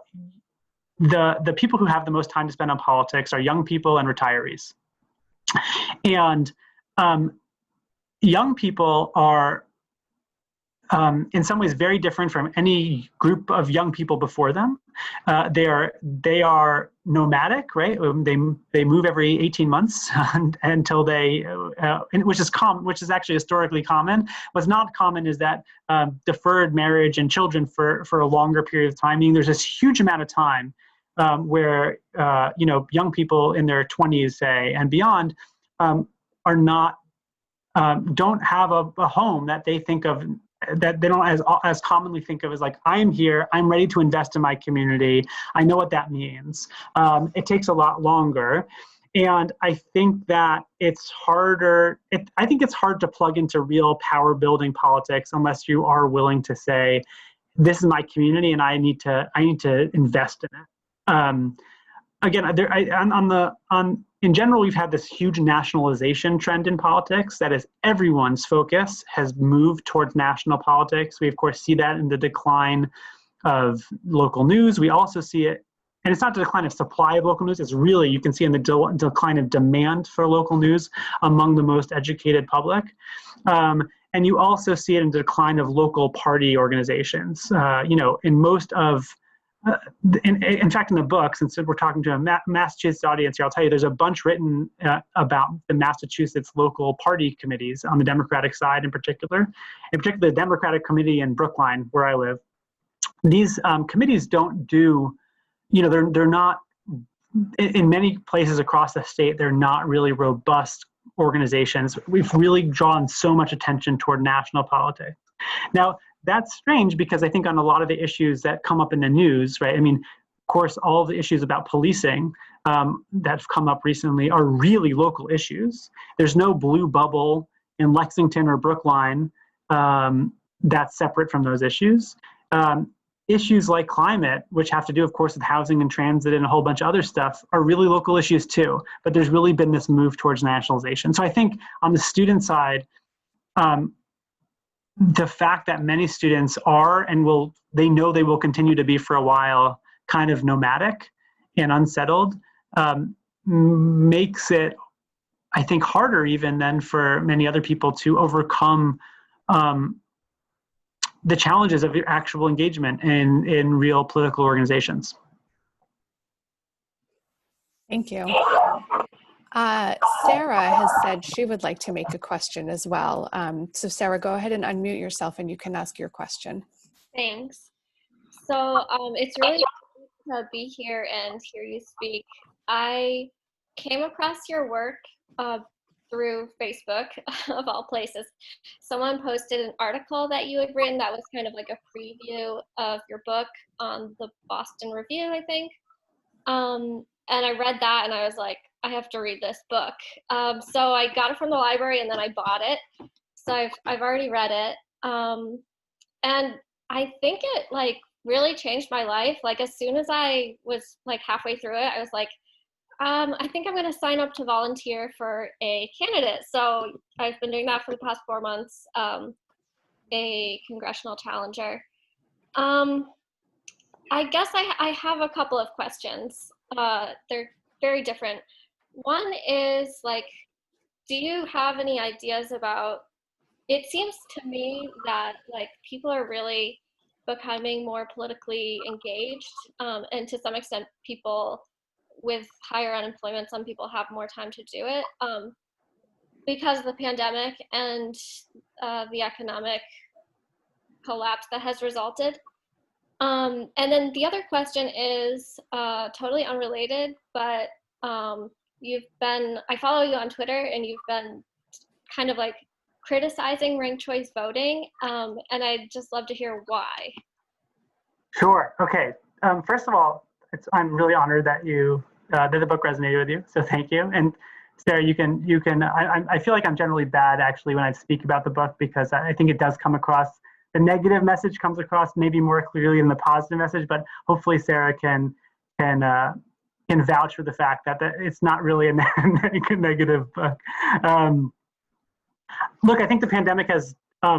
the people who have the most time to spend on politics are young people and retirees. And young people are in some ways very different from any group of young people before them. They are nomadic, right? They move every 18 months until they, which is actually historically common. What's not common is that deferred marriage and children for a longer period of time. Meaning there's this huge amount of time where you know, young people in their 20s, say, and beyond, are not don't have a home that they think of, that they don't as commonly think of as like, I'm here, I'm ready to invest in my community. I know what that means. It takes a lot longer. And I think that it's harder, I think it's hard to plug into real power building politics unless you are willing to say, this is my community and I need to invest in it. Again, in general, we've had this huge nationalization trend in politics. That is, everyone's focus has moved towards national politics. We, of course, see that in the decline of local news. We also see it, and it's not the decline of supply of local news, it's really, you can see in the decline of demand for local news among the most educated public. And you also see it in the decline of local party organizations. You know, in most of, in fact, in the book, since we're talking to a Massachusetts audience here, I'll tell you there's a bunch written about the Massachusetts local party committees on the Democratic side in particular the Democratic Committee in Brookline, where I live. These committees don't do, you know, they're not, in many places across the state, they're not really robust organizations. We've really drawn so much attention toward national politics. Now, that's strange because I think on a lot of the issues that come up in the news, right? I mean, of course, all the issues about policing that have come up recently are really local issues. There's no blue bubble in Lexington or Brookline that's separate from those issues. Issues like climate, which have to do, of course, with housing and transit and a whole bunch of other stuff, are really local issues too. But there's really been this move towards nationalization. So I think on the student side, the fact that many students are and they know they will continue to be for a while kind of nomadic and unsettled makes it, I think, harder even than for many other people to overcome the challenges of actual engagement in real political organizations. Thank you. Sarah has said she would like to make a question as well. So Sarah, go ahead and unmute yourself and you can ask your question. Thanks. So it's really good to be here and hear you speak. I came across your work through Facebook, of all places. Someone posted an article that you had written that was kind of like a preview of your book on the Boston Review, I think. And I read that and I was like, I have to read this book. So I got it from the library and then I bought it. So I've already read it. And I think it like really changed my life. Like as soon as I was like halfway through it, I was like, I think I'm going to sign up to volunteer for a candidate. So I've been doing that for the past 4 months, a congressional challenger. I guess I have a couple of questions. They're very different. One is like, do you have any ideas about, it seems to me that like people are really becoming more politically engaged, and to some extent people with higher unemployment, some people have more time to do it because of the pandemic and the economic collapse that has resulted. And then the other question is totally unrelated, but I follow you on Twitter, and you've been kind of like criticizing ranked choice voting, and I'd just love to hear why. Sure. Okay. First of all, I'm really honored that that the book resonated with you. So thank you. And Sarah, you can. I feel like I'm generally bad actually when I speak about the book, because I think it does come across, the negative message comes across maybe more clearly than the positive message. But hopefully Sarah can vouch for the fact that it's not really a negative book. Look, I think the pandemic has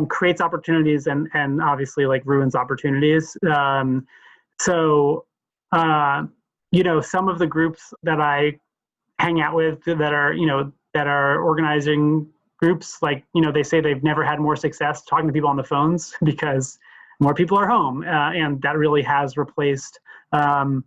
creates opportunities and obviously like ruins opportunities. Some of the groups that I hang out with that are organizing groups, like, they say they've never had more success talking to people on the phones because more people are home. And that really has replaced, to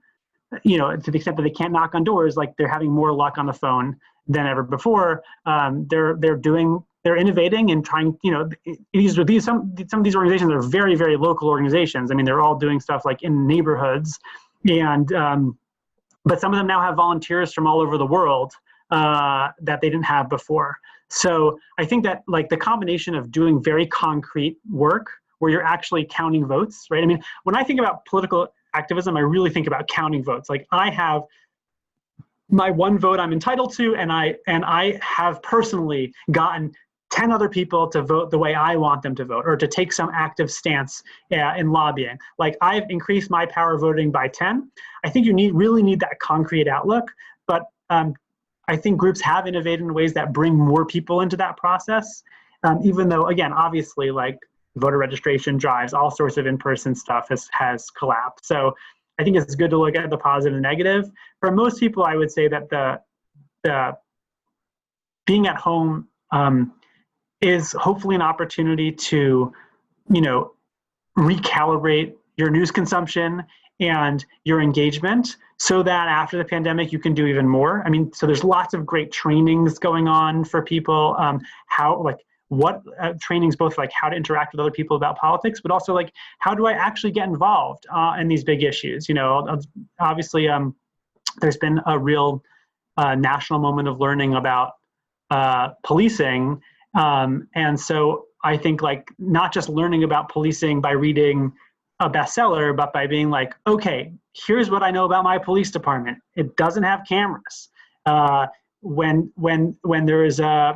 the extent that they can't knock on doors, like they're having more luck on the phone than ever before. They're innovating and trying, some of these organizations are very, very local organizations. I mean, they're all doing stuff like in neighborhoods, and but some of them now have volunteers from all over the world that they didn't have before. So I think that like the combination of doing very concrete work where you're actually counting votes, right? I mean, when I think about political activism, I really think about counting votes. Like I have my one vote I'm entitled to, and I have personally gotten 10 other people to vote the way I want them to vote, or to take some active stance in lobbying. Like I've increased my power of voting by 10. I think you really need that concrete outlook, but I think groups have innovated in ways that bring more people into that process, even though, again, obviously, like voter registration drives, all sorts of in-person stuff has collapsed. So I think it's good to look at the positive and negative. For most people, I would say that the being at home is hopefully an opportunity to, recalibrate your news consumption and your engagement so that after the pandemic, you can do even more. I mean, so there's lots of great trainings going on for people, trainings, both like how to interact with other people about politics, but also like, how do I actually get involved in these big issues? Obviously, there's been a real national moment of learning about policing. And so I think like not just learning about policing by reading a bestseller, but by being like, okay, here's what I know about my police department. It doesn't have cameras. When there is a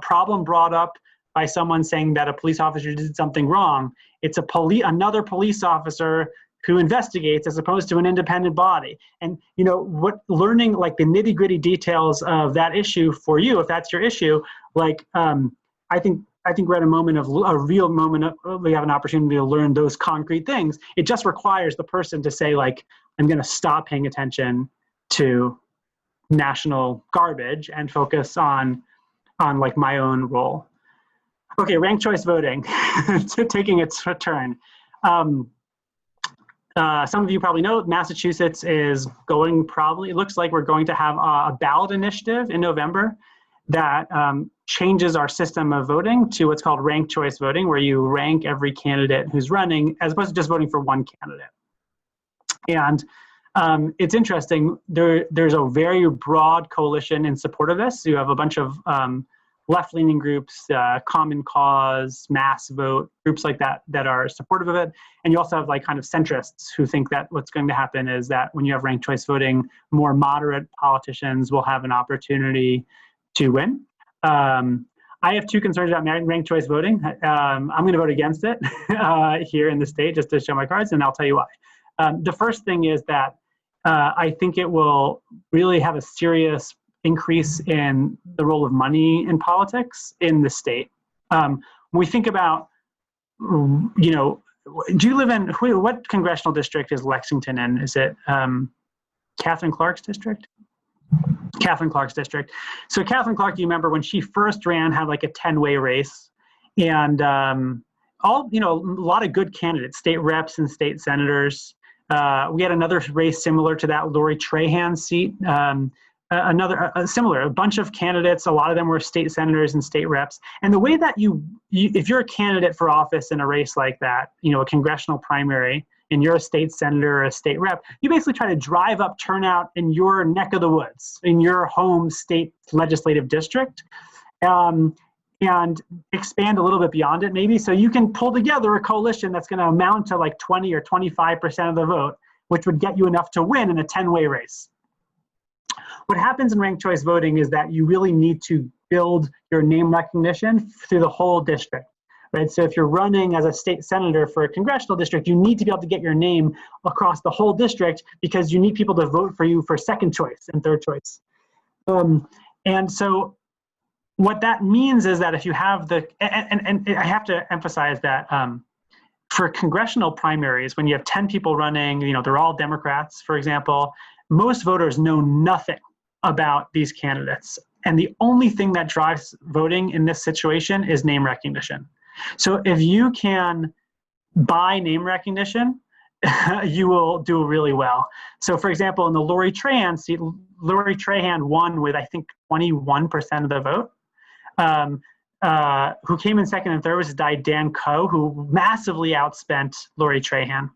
problem brought up by someone saying that a police officer did something wrong, it's another police officer who investigates as opposed to an independent body. And learning like the nitty-gritty details of that issue for you, if that's your issue, like I think we're at a real moment of, we have an opportunity to learn those concrete things. It just requires the person to say like, I'm going to stop paying attention to national garbage and focus on like my own role. Okay, ranked choice voting, taking its turn. Some of you probably know Massachusetts is it looks like we're going to have a ballot initiative in November that changes our system of voting to what's called ranked choice voting, where you rank every candidate who's running as opposed to just voting for one candidate. And it's interesting, there's a very broad coalition in support of this. You have a bunch of left-leaning groups, Common Cause, Mass Vote, groups like that are supportive of it. And you also have like kind of centrists who think that what's going to happen is that when you have ranked choice voting, more moderate politicians will have an opportunity to win. I have two concerns about ranked choice voting. I'm going to vote against it here in the state just to show my cards, and I'll tell you why. The first thing is that I think it will really have a serious increase in the role of money in politics in the state. When we think about, do you live in, what congressional district is Lexington in? Is it Catherine Clark's district? Catherine Clark's district. So Catherine Clark, you remember when she first ran, had like a 10-way race, and a lot of good candidates, state reps and state senators. We had another race similar to that, Lori Trahan's seat. Similar, a bunch of candidates, a lot of them were state senators and state reps. And the way that if you're a candidate for office in a race like that, a congressional primary, and you're a state senator or a state rep, you basically try to drive up turnout in your neck of the woods, in your home state legislative district, and expand a little bit beyond it maybe. So you can pull together a coalition that's going to amount to like 20 or 25% of the vote, which would get you enough to win in a 10-way race. What happens in ranked choice voting is that you really need to build your name recognition through the whole district. Right? So if you're running as a state senator for a congressional district, you need to be able to get your name across the whole district because you need people to vote for you for second choice and third choice. And so what that means is that if you have and I have to emphasize that for congressional primaries, when you have 10 people running, they're all Democrats, for example, most voters know nothing about these candidates. And the only thing that drives voting in this situation is name recognition. So if you can buy name recognition, you will do really well. So for example, in the Lori Trahan seat, Lori Trahan won with, I think, 21% of the vote. Who came in second and third was Dan Coe, who massively outspent Lori Trahan.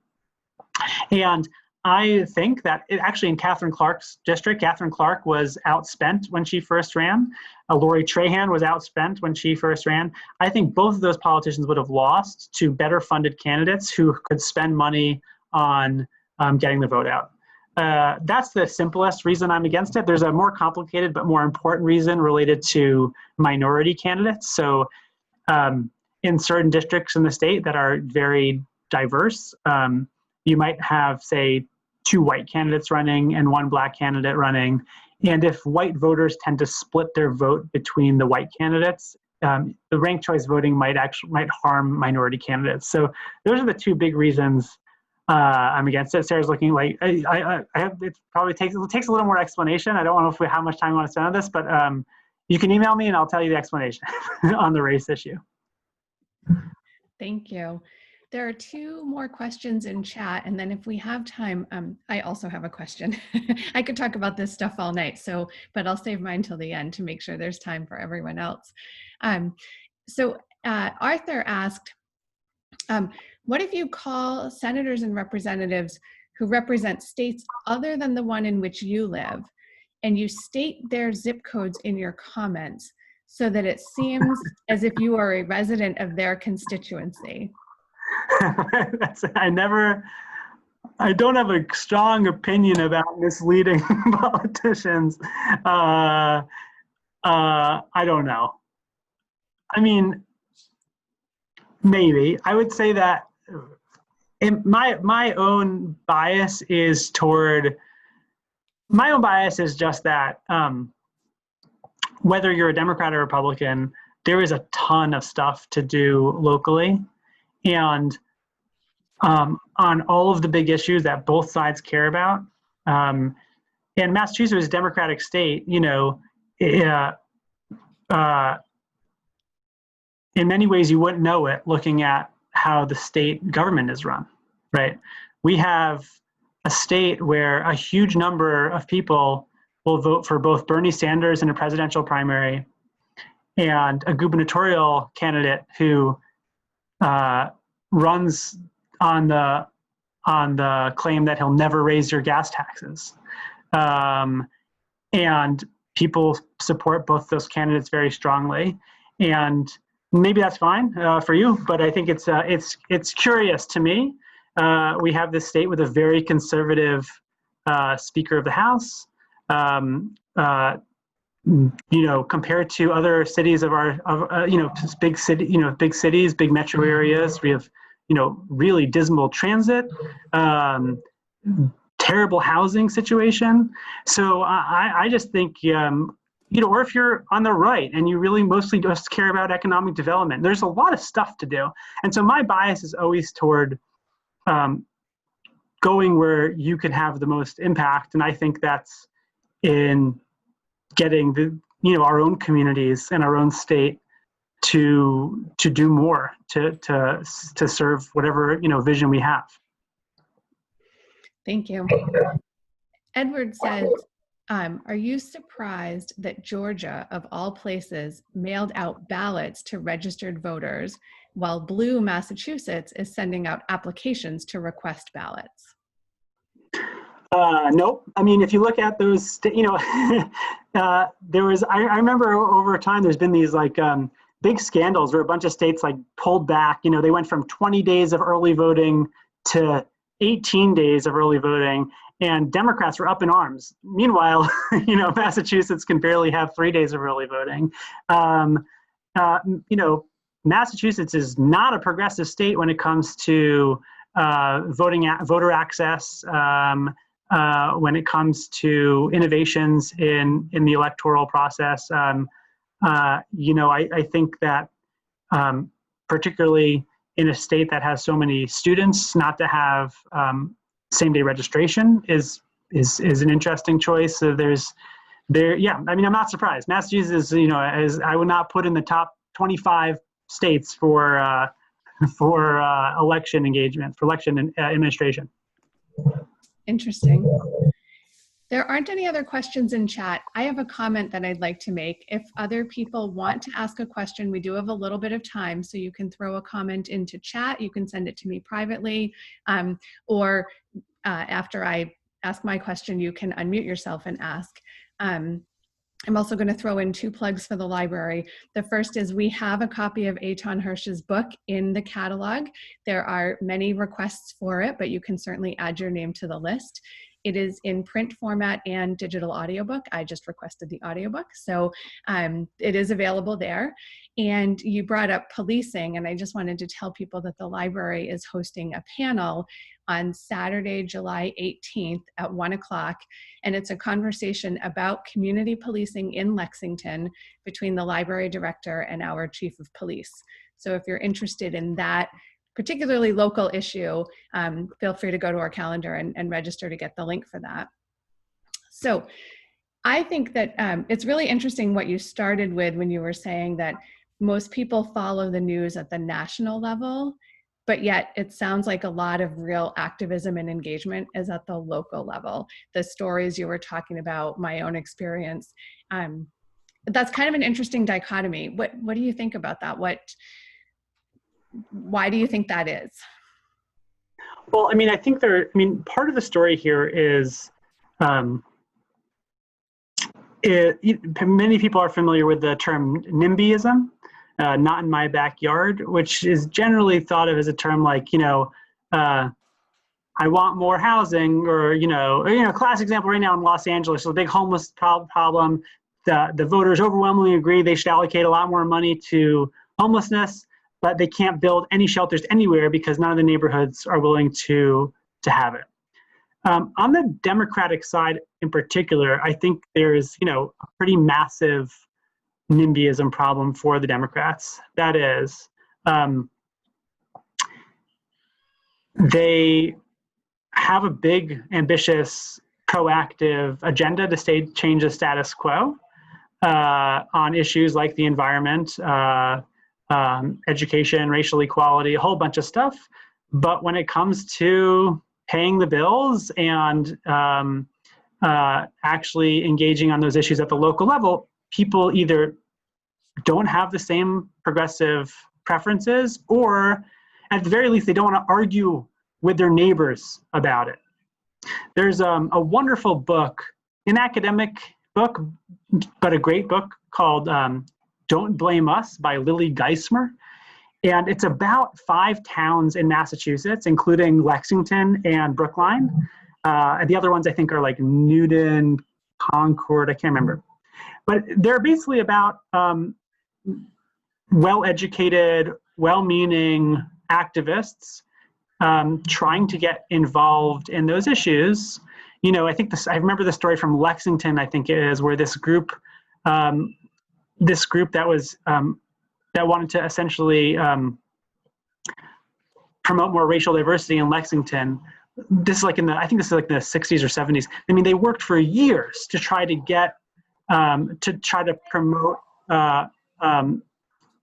And I think that actually in Catherine Clark's district, Catherine Clark was outspent when she first ran. Lori Trahan was outspent when she first ran. I think both of those politicians would have lost to better funded candidates who could spend money on getting the vote out. That's the simplest reason I'm against it. There's a more complicated but more important reason related to minority candidates. So in certain districts in the state that are very diverse, you might have, say, 2 white candidates running and 1 black candidate running. And if white voters tend to split their vote between the white candidates, the ranked choice voting might harm minority candidates. So those are the 2 big reasons I'm against it. Sarah's looking like it probably takes a little more explanation. I don't know how much time you want to spend on this, but you can email me and I'll tell you the explanation on the race issue. Thank you. There are 2 more questions in chat, and then if we have time, I also have a question. I could talk about this stuff all night, but I'll save mine till the end to make sure there's time for everyone else. Arthur asked, what if you call senators and representatives who represent states other than the one in which you live, and you state their zip codes in your comments so that it seems as if you are a resident of their constituency? I don't have a strong opinion about misleading politicians. I don't know. I mean, maybe. I would say that my own bias is just that whether you're a Democrat or Republican, there is a ton of stuff to do locally. And on all of the big issues that both sides care about, and Massachusetts is a Democratic state, in many ways you wouldn't know it looking at how the state government is run, right? We have a state where a huge number of people will vote for both Bernie Sanders in a presidential primary and a gubernatorial candidate who runs on the claim that he'll never raise your gas taxes. And people support both those candidates very strongly. And maybe that's fine for you, but I think it's curious to me. We have this state with a very conservative Speaker of the House, compared to other cities of our, big cities, big metro areas, we have, really dismal transit, terrible housing situation. So I just think, or if you're on the right and you really mostly just care about economic development, there's a lot of stuff to do. And so my bias is always toward going where you can have the most impact. And I think that's in getting our own communities and our own state to do more, to serve whatever, vision we have. Thank you. Edward says, are you surprised that Georgia, of all places, mailed out ballots to registered voters, while blue Massachusetts is sending out applications to request ballots? Nope. I mean, if you look at those, there was, I remember over time, there's been these big scandals where a bunch of states pulled back, they went from 20 days of early voting to 18 days of early voting, and Democrats were up in arms. Meanwhile, Massachusetts can barely have 3 days of early voting. Massachusetts is not a progressive state when it comes to voter access, when it comes to innovations in the electoral process. I think that particularly in a state that has so many students, not to have same-day registration is an interesting choice. So I'm not surprised. Massachusetts is, I would not put in the top 25 states for election engagement, for election administration. Interesting. There aren't any other questions in chat. I have a comment that I'd like to make. If other people want to ask a question, we do have a little bit of time, so you can throw a comment into chat. You can send it to me privately, or after I ask my question, you can unmute yourself and ask. I'm also going to throw in 2 plugs for the library. The first is we have a copy of Eitan Hersh's book in the catalog. There are many requests for it, but you can certainly add your name to the list. It is in print format and digital audiobook. I just requested the audiobook, so it is available there. And you brought up policing, and I just wanted to tell people that the library is hosting a panel on Saturday, July 18th at 1 o'clock, and it's a conversation about community policing in Lexington between the library director and our chief of police. So if you're interested in that particularly local issue, feel free to go to our calendar and register to get the link for that. So I think that it's really interesting what you started with when you were saying that most people follow the news at the national level, but yet it sounds like a lot of real activism and engagement is at the local level. The stories you were talking about, my own experience, that's kind of an interesting dichotomy. What do you think about that? Why do you think that is? Well, I mean, I think part of the story here is many people are familiar with the term Nimbyism, not in my backyard, which is generally thought of as a term like, I want more housing, or, classic example right now in Los Angeles, so the big homeless problem. The voters overwhelmingly agree they should allocate a lot more money to homelessness, but they can't build any shelters anywhere because none of the neighborhoods are willing to have it. On the Democratic side in particular, I think there's, a pretty massive NIMBYism problem for the Democrats. That is, they have a big, ambitious, proactive agenda to change the status quo on issues like the environment, education, racial equality, a whole bunch of stuff. But when it comes to paying the bills and actually engaging on those issues at the local level, people either don't have the same progressive preferences, or at the very least, they don't want to argue with their neighbors about it. There's a wonderful book, an academic book, but a great book called Don't Blame Us by Lily Geismer. And it's about 5 towns in Massachusetts, including Lexington and Brookline. And the other ones I think are like Newton, Concord, I can't remember. but they're basically about well-educated, well-meaning activists trying to get involved in those issues. You know, I think I remember the story from Lexington, I think it is, where this group that was, that wanted to essentially promote more racial diversity in Lexington. This is like I think this is like the 60s or 70s. I mean, they worked for years to try to get, to promote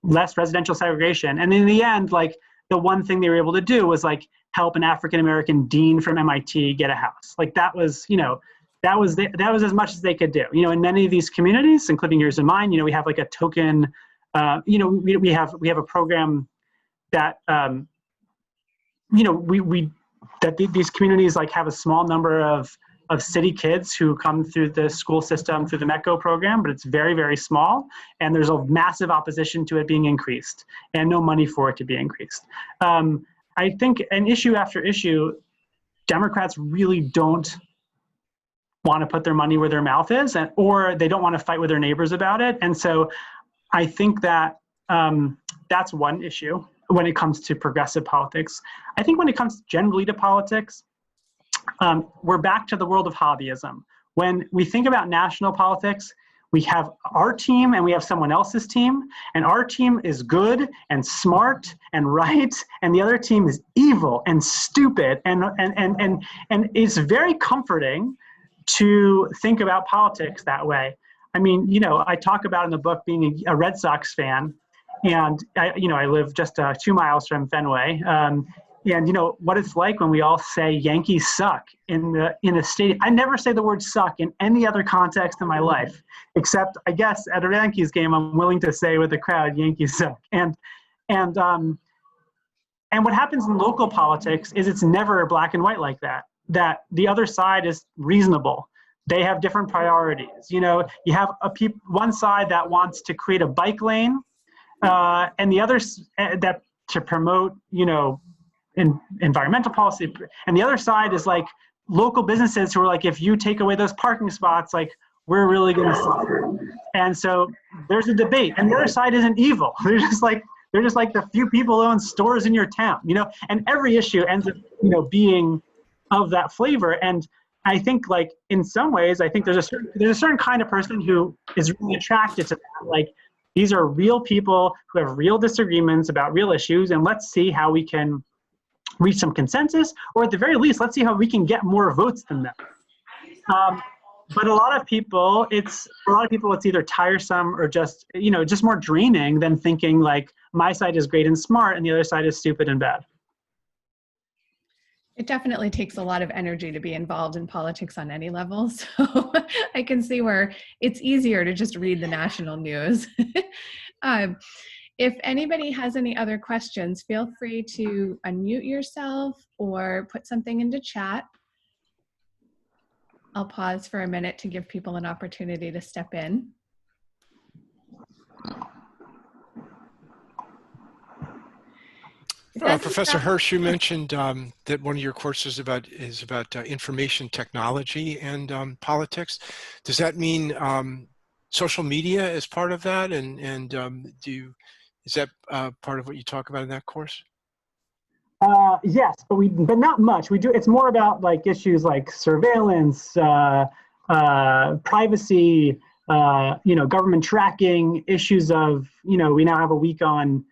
less residential segregation. And in the end, like, the one thing they were able to do was like help an African-American dean from MIT get a house. Like that was, you know, that was as much as they could do. You know, in many of these communities, including yours and mine, you know, we have like a token, you know, we have a program that, you know, these communities like have a small number of city kids who come through the school system through the METCO program, but it's very, very small. And there's a massive opposition to it being increased and no money for it to be increased. I think an issue after issue, Democrats really don't want to put their money where their mouth is, or they don't want to fight with their neighbors about it. And so I think that that's one issue when it comes to progressive politics. I think when it comes generally to politics, we're back to the world of hobbyism. When we think about national politics, we have our team and we have someone else's team, and our team is good and smart and right, and the other team is evil and stupid. And it's very comforting to think about politics that way. I mean, you know, I talk about in the book being a Red Sox fan, and I live just 2 miles from Fenway. And you know what it's like when we all say Yankees suck in a stadium. I never say the word suck in any other context in my life, except I guess at a Yankees game, I'm willing to say with the crowd, Yankees suck. And what happens in local politics is it's never black and white like that. That the other side is reasonable. They have different priorities. You know, you have one side that wants to create a bike lane, and the other that to promote, you know, environmental policy, and the other side is like local businesses who are like, if you take away those parking spots, like we're really going to suffer. And so there's a debate, and the other side isn't evil. They're just like the few people who own stores in your town, you know. And every issue ends up, you know, being of that flavor. And I think, like, in some ways, I think there's a certain kind of person who is really attracted to that. Like, these are real people who have real disagreements about real issues, and let's see how we can reach some consensus, or at the very least, let's see how we can get more votes than them. But a lot of people, it's either tiresome or just, you know, just more draining than thinking like my side is great and smart and the other side is stupid and bad. It definitely takes a lot of energy to be involved in politics on any level. So I can see where it's easier to just read the national news. If anybody has any other questions, feel free to unmute yourself or put something into chat. I'll pause for a minute to give people an opportunity to step in. Professor Hirsch, you mentioned that one of your courses is about information technology and politics. Does that mean social media is part of that? And is that part of what you talk about in that course? Yes, but not much. We do. It's more about like issues like surveillance, privacy, you know, government tracking, issues of, you know, we now have a week on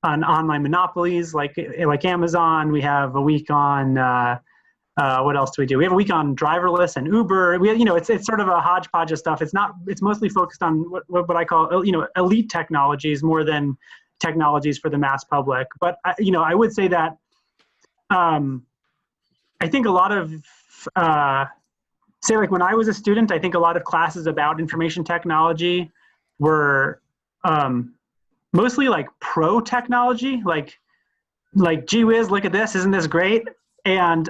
online monopolies like Amazon. We have a week on what else do we do? We have a week on driverless and Uber. You know, it's sort of a hodgepodge of stuff. It's mostly focused on what I call, you know, elite technologies more than technologies for the mass public. But you know, I would say that I think a lot of say like when I was a student, I think a lot of classes about information technology were mostly like pro technology, like gee whiz, look at this, isn't this great? And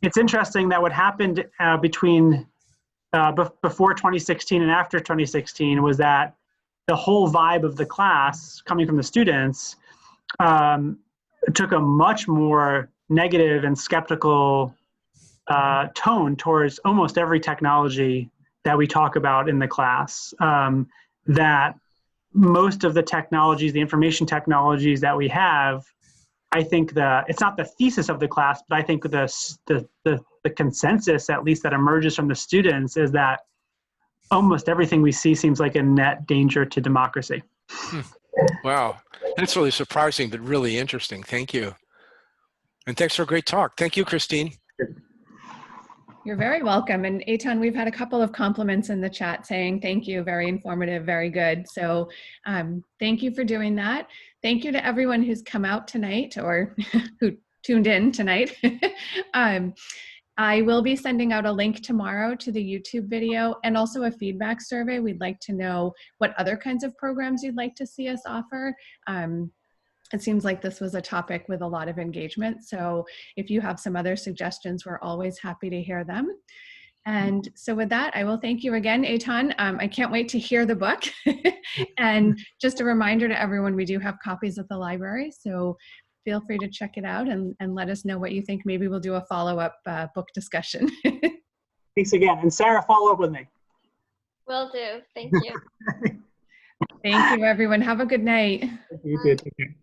it's interesting that what happened between before 2016 and after 2016 was that the whole vibe of the class coming from the students took a much more negative and skeptical tone towards almost every technology that we talk about in the class, that most of the technologies, the information technologies that we have, I think it's not the thesis of the class, but I think the consensus, at least that emerges from the students, is that almost everything we see seems like a net danger to democracy. Wow, that's really surprising, but really interesting. Thank you. And thanks for a great talk. Thank you, Christine. You're very welcome. And Eitan, we've had a couple of compliments in the chat saying thank you, very informative, very good. So thank you for doing that. Thank you to everyone who's come out tonight or who tuned in tonight. I will be sending out a link tomorrow to the YouTube video and also a feedback survey. We'd like to know what other kinds of programs you'd like to see us offer. It seems like this was a topic with a lot of engagement. So if you have some other suggestions, we're always happy to hear them. And so with that, I will thank you again, Eitan. I can't wait to hear the book. And just a reminder to everyone, we do have copies at the library. So feel free to check it out and let us know what you think. Maybe we'll do a follow-up book discussion. Thanks again. And Sarah, follow up with me. Will do. Thank you. Thank you, everyone. Have a good night. You too. Take care.